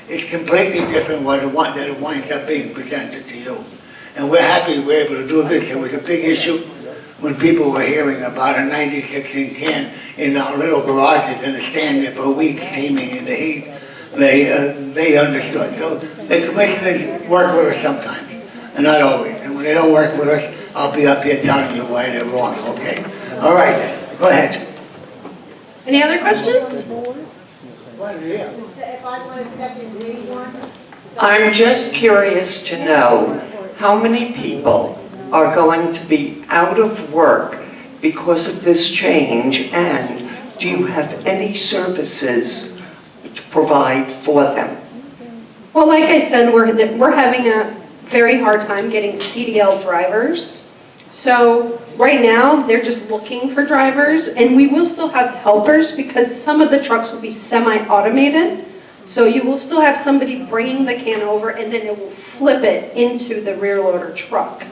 it's completely different than it winds up being presented to you. And we're happy we're able to do this. It was a big issue when people were hearing about a 96-inch can in our little garages and stand there for weeks steaming in the heat. They understood. So the commissioners work with us sometimes, and not always. And when they don't work with us, I'll be up here telling you why they're wrong, okay? All right, then. Go ahead. Any other questions? If I want a second green one? I'm just curious to know how many people are going to be out of work because of this change, and do you have any services to provide for them? Well, like I said, we're having a very hard time getting CDL drivers. So right now, they're just looking for drivers, and we will still have helpers because some of the trucks will be semi-automated. So you will still have somebody bringing the can over, and then it will flip it into the rear loader truck.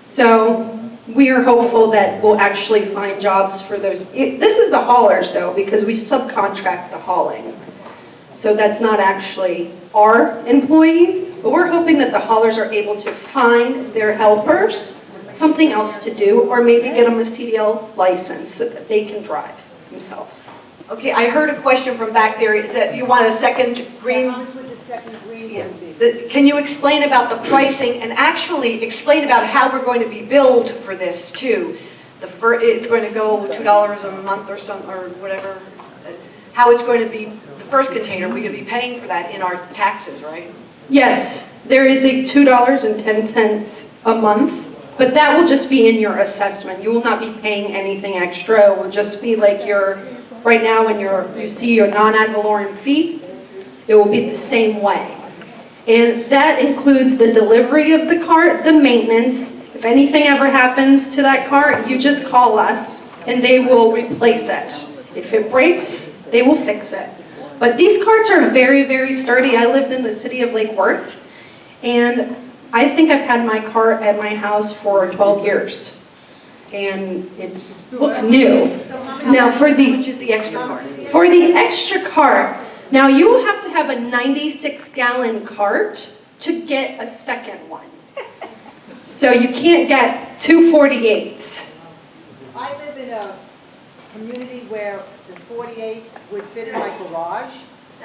So we are hopeful that we'll actually find jobs for those. This is the haulers, though, because we subcontract the hauling. So that's not actually our employees, but we're hoping that the haulers are able to find their helpers something else to do, or maybe get them a CDL license so that they can drive themselves. Okay, I heard a question from back there. Is that you want a second green? Can you explain about the pricing and actually explain about how we're going to be billed for this too? It's going to go $2 a month or something or whatever. How it's going to be, the first container, we're going to be paying for that in our taxes, right? Yes, there is a $2.10 a month. But that will just be in your assessment. You will not be paying anything extra. It will just be like right now when you see your non-ad valorem fee, it will be the same way. And that includes the delivery of the cart, the maintenance. If anything ever happens to that cart, you just call us and they will replace it. If it breaks, they will fix it. But these carts are very, very sturdy. I lived in the city of Lake Worth, and I think I've had my cart at my house for 12 years, and it looks new. Now which is the extra cart? For the extra cart, now you will have to have a 96-gallon cart to get a second one. So you can't get 2 48s. I live in a community where the 48 would fit in my garage.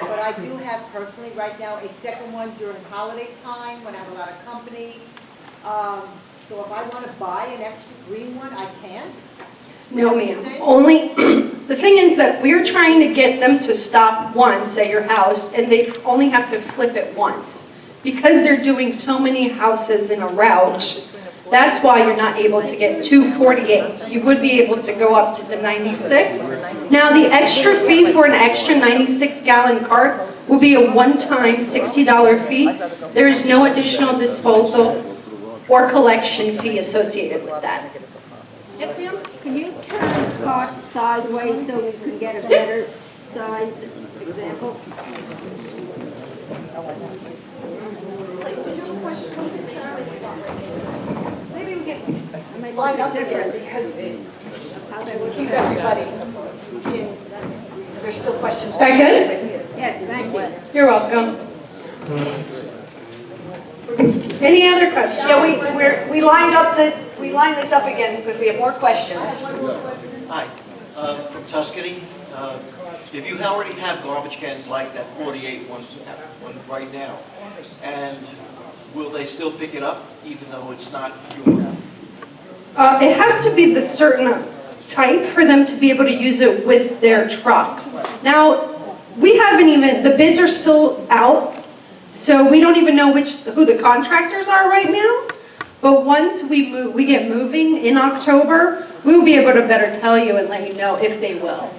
But I do have personally right now a second one during holiday time when I have a lot of company. So if I want to buy an extra green one, I can't? No, ma'am. Only, the thing is that we're trying to get them to stop once at your house, and they only have to flip it once. Because they're doing so many houses in a route, that's why you're not able to get 2 48s. You would be able to go up to the 96. Now the extra fee for an extra 96-gallon cart will be a one-time $60 fee. There is no additional disposal or collection fee associated with that. Yes, ma'am? Can you turn the cart sideways so we can get a better size example? Maybe we get lined up again because to keep everybody in. There's still questions. Is that good? Yes, thank you. You're welcome. Any other questions? Yeah, we lined this up again because we have more questions. Hi, from Tuscany. If you already have garbage cans like that 48 one right now, and will they still pick it up even though it's not your? It has to be the certain type for them to be able to use it with their trucks. Now, we haven't even, the bids are still out, so we don't even know who the contractors are right now. But once we get moving in October, we will be able to better tell you and let you know if they will.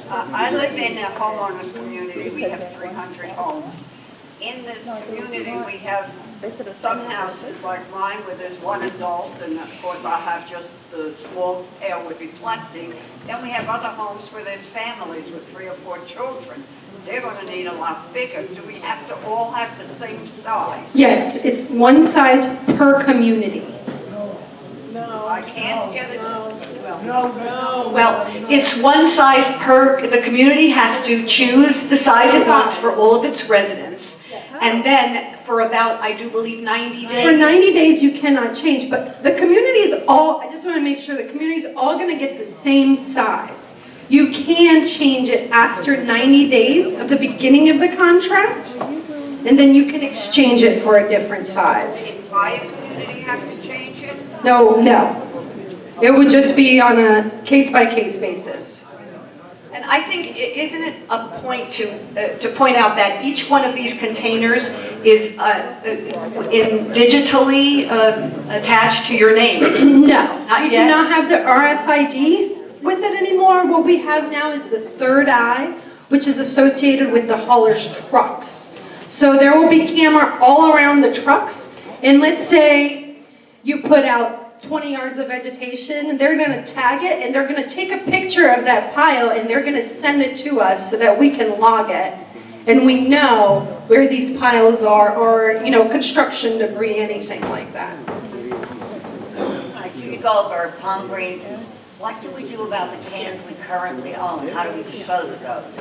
I live in a homeowners community. We have 300 homes. In this community, we have some houses like mine where there's one adult, and of course I have just the small pair would be plenty. Then we have other homes where there's families with 3 or 4 children. They're going to need a lot bigger. Do we have to all have the same size? Yes, it's one size per community. I can't get it. Well, it's one size per, the community has to choose the size it wants for all of its residents. And then for about, I do believe, 90 days. For 90 days, you cannot change, but the community is all, I just want to make sure the community is all going to get the same size. You can change it after 90 days of the beginning of the contract, and then you can exchange it for a different size. The entire community have to change it? No. It would just be on a case-by-case basis. And I think, isn't it a point to point out that each one of these containers is digitally attached to your name? No, not you yet. do not have the RFID with it anymore. What we have now is the third eye, which is associated with the hauler's trucks. So there will be camera all around the trucks, and let's say you put out 20 yards of vegetation, and they're going to tag it, and they're going to take a picture of that pile, and they're going to send it to us so that we can log it, and we know where these piles are, or, you know, construction debris, anything like that. Hi, Judy Goldberg, Palm Greens. What do we do about the cans we currently own? How do we dispose of those?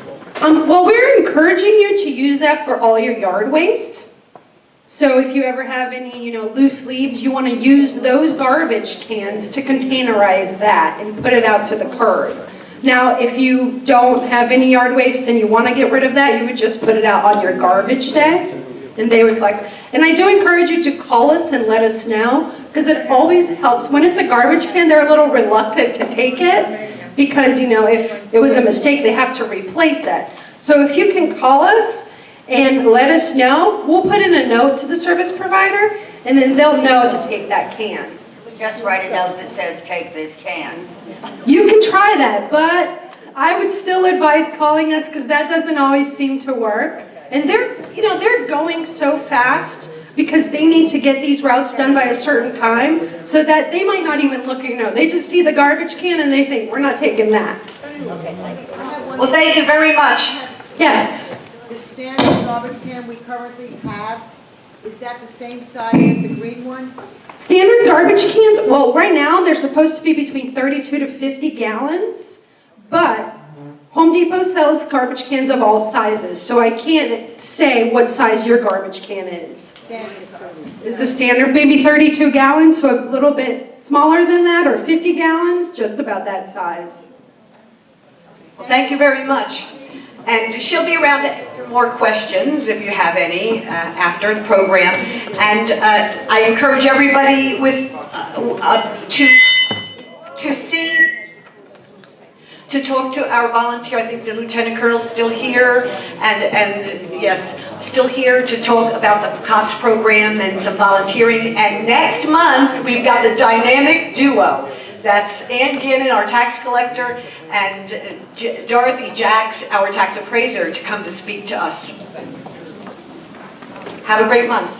Well, we're encouraging you to use that for all your yard waste. So if you ever have any, you know, loose leaves, you want to use those garbage cans to containerize that and put it out to the curb. Now, if you don't have any yard waste and you want to get rid of that, you would just put it out on your garbage day, and they would collect. And I do encourage you to call us and let us know, because it always helps. When it's a garbage can, they're a little reluctant to take it, because, you know, if it was a mistake, they have to replace it. So if you can call us and let us know, we'll put in a note to the service provider, and then they'll know to take that can. Just write a note that says, take this can. You can try that, but I would still advise calling us, because that doesn't always seem to work. And they're going so fast because they need to get these routes done by a certain time, so that they might not even look, you know, they just see the garbage can and they think, we're not taking that. Well, thank you very much. Yes. The standard garbage can we currently have, is that the same size as the green one? Standard garbage cans, well, right now they're supposed to be between 32 to 50 gallons, but Home Depot sells garbage cans of all sizes, so I can't say what size your garbage can is. Standard is 30. Is the standard maybe 32 gallons, so a little bit smaller than that, or 50 gallons, just about that size. Well, thank you very much. And she'll be around to answer more questions if you have any after the program. And I encourage everybody to talk to our volunteer. I think the Lieutenant Colonel's still here, and yes, still here to talk about the COPS program and some volunteering. And next month, we've got the dynamic duo. That's Ann Gannon, our tax collector, and Dorothy Jacks, our tax appraiser, to come to speak to us. Have a great month.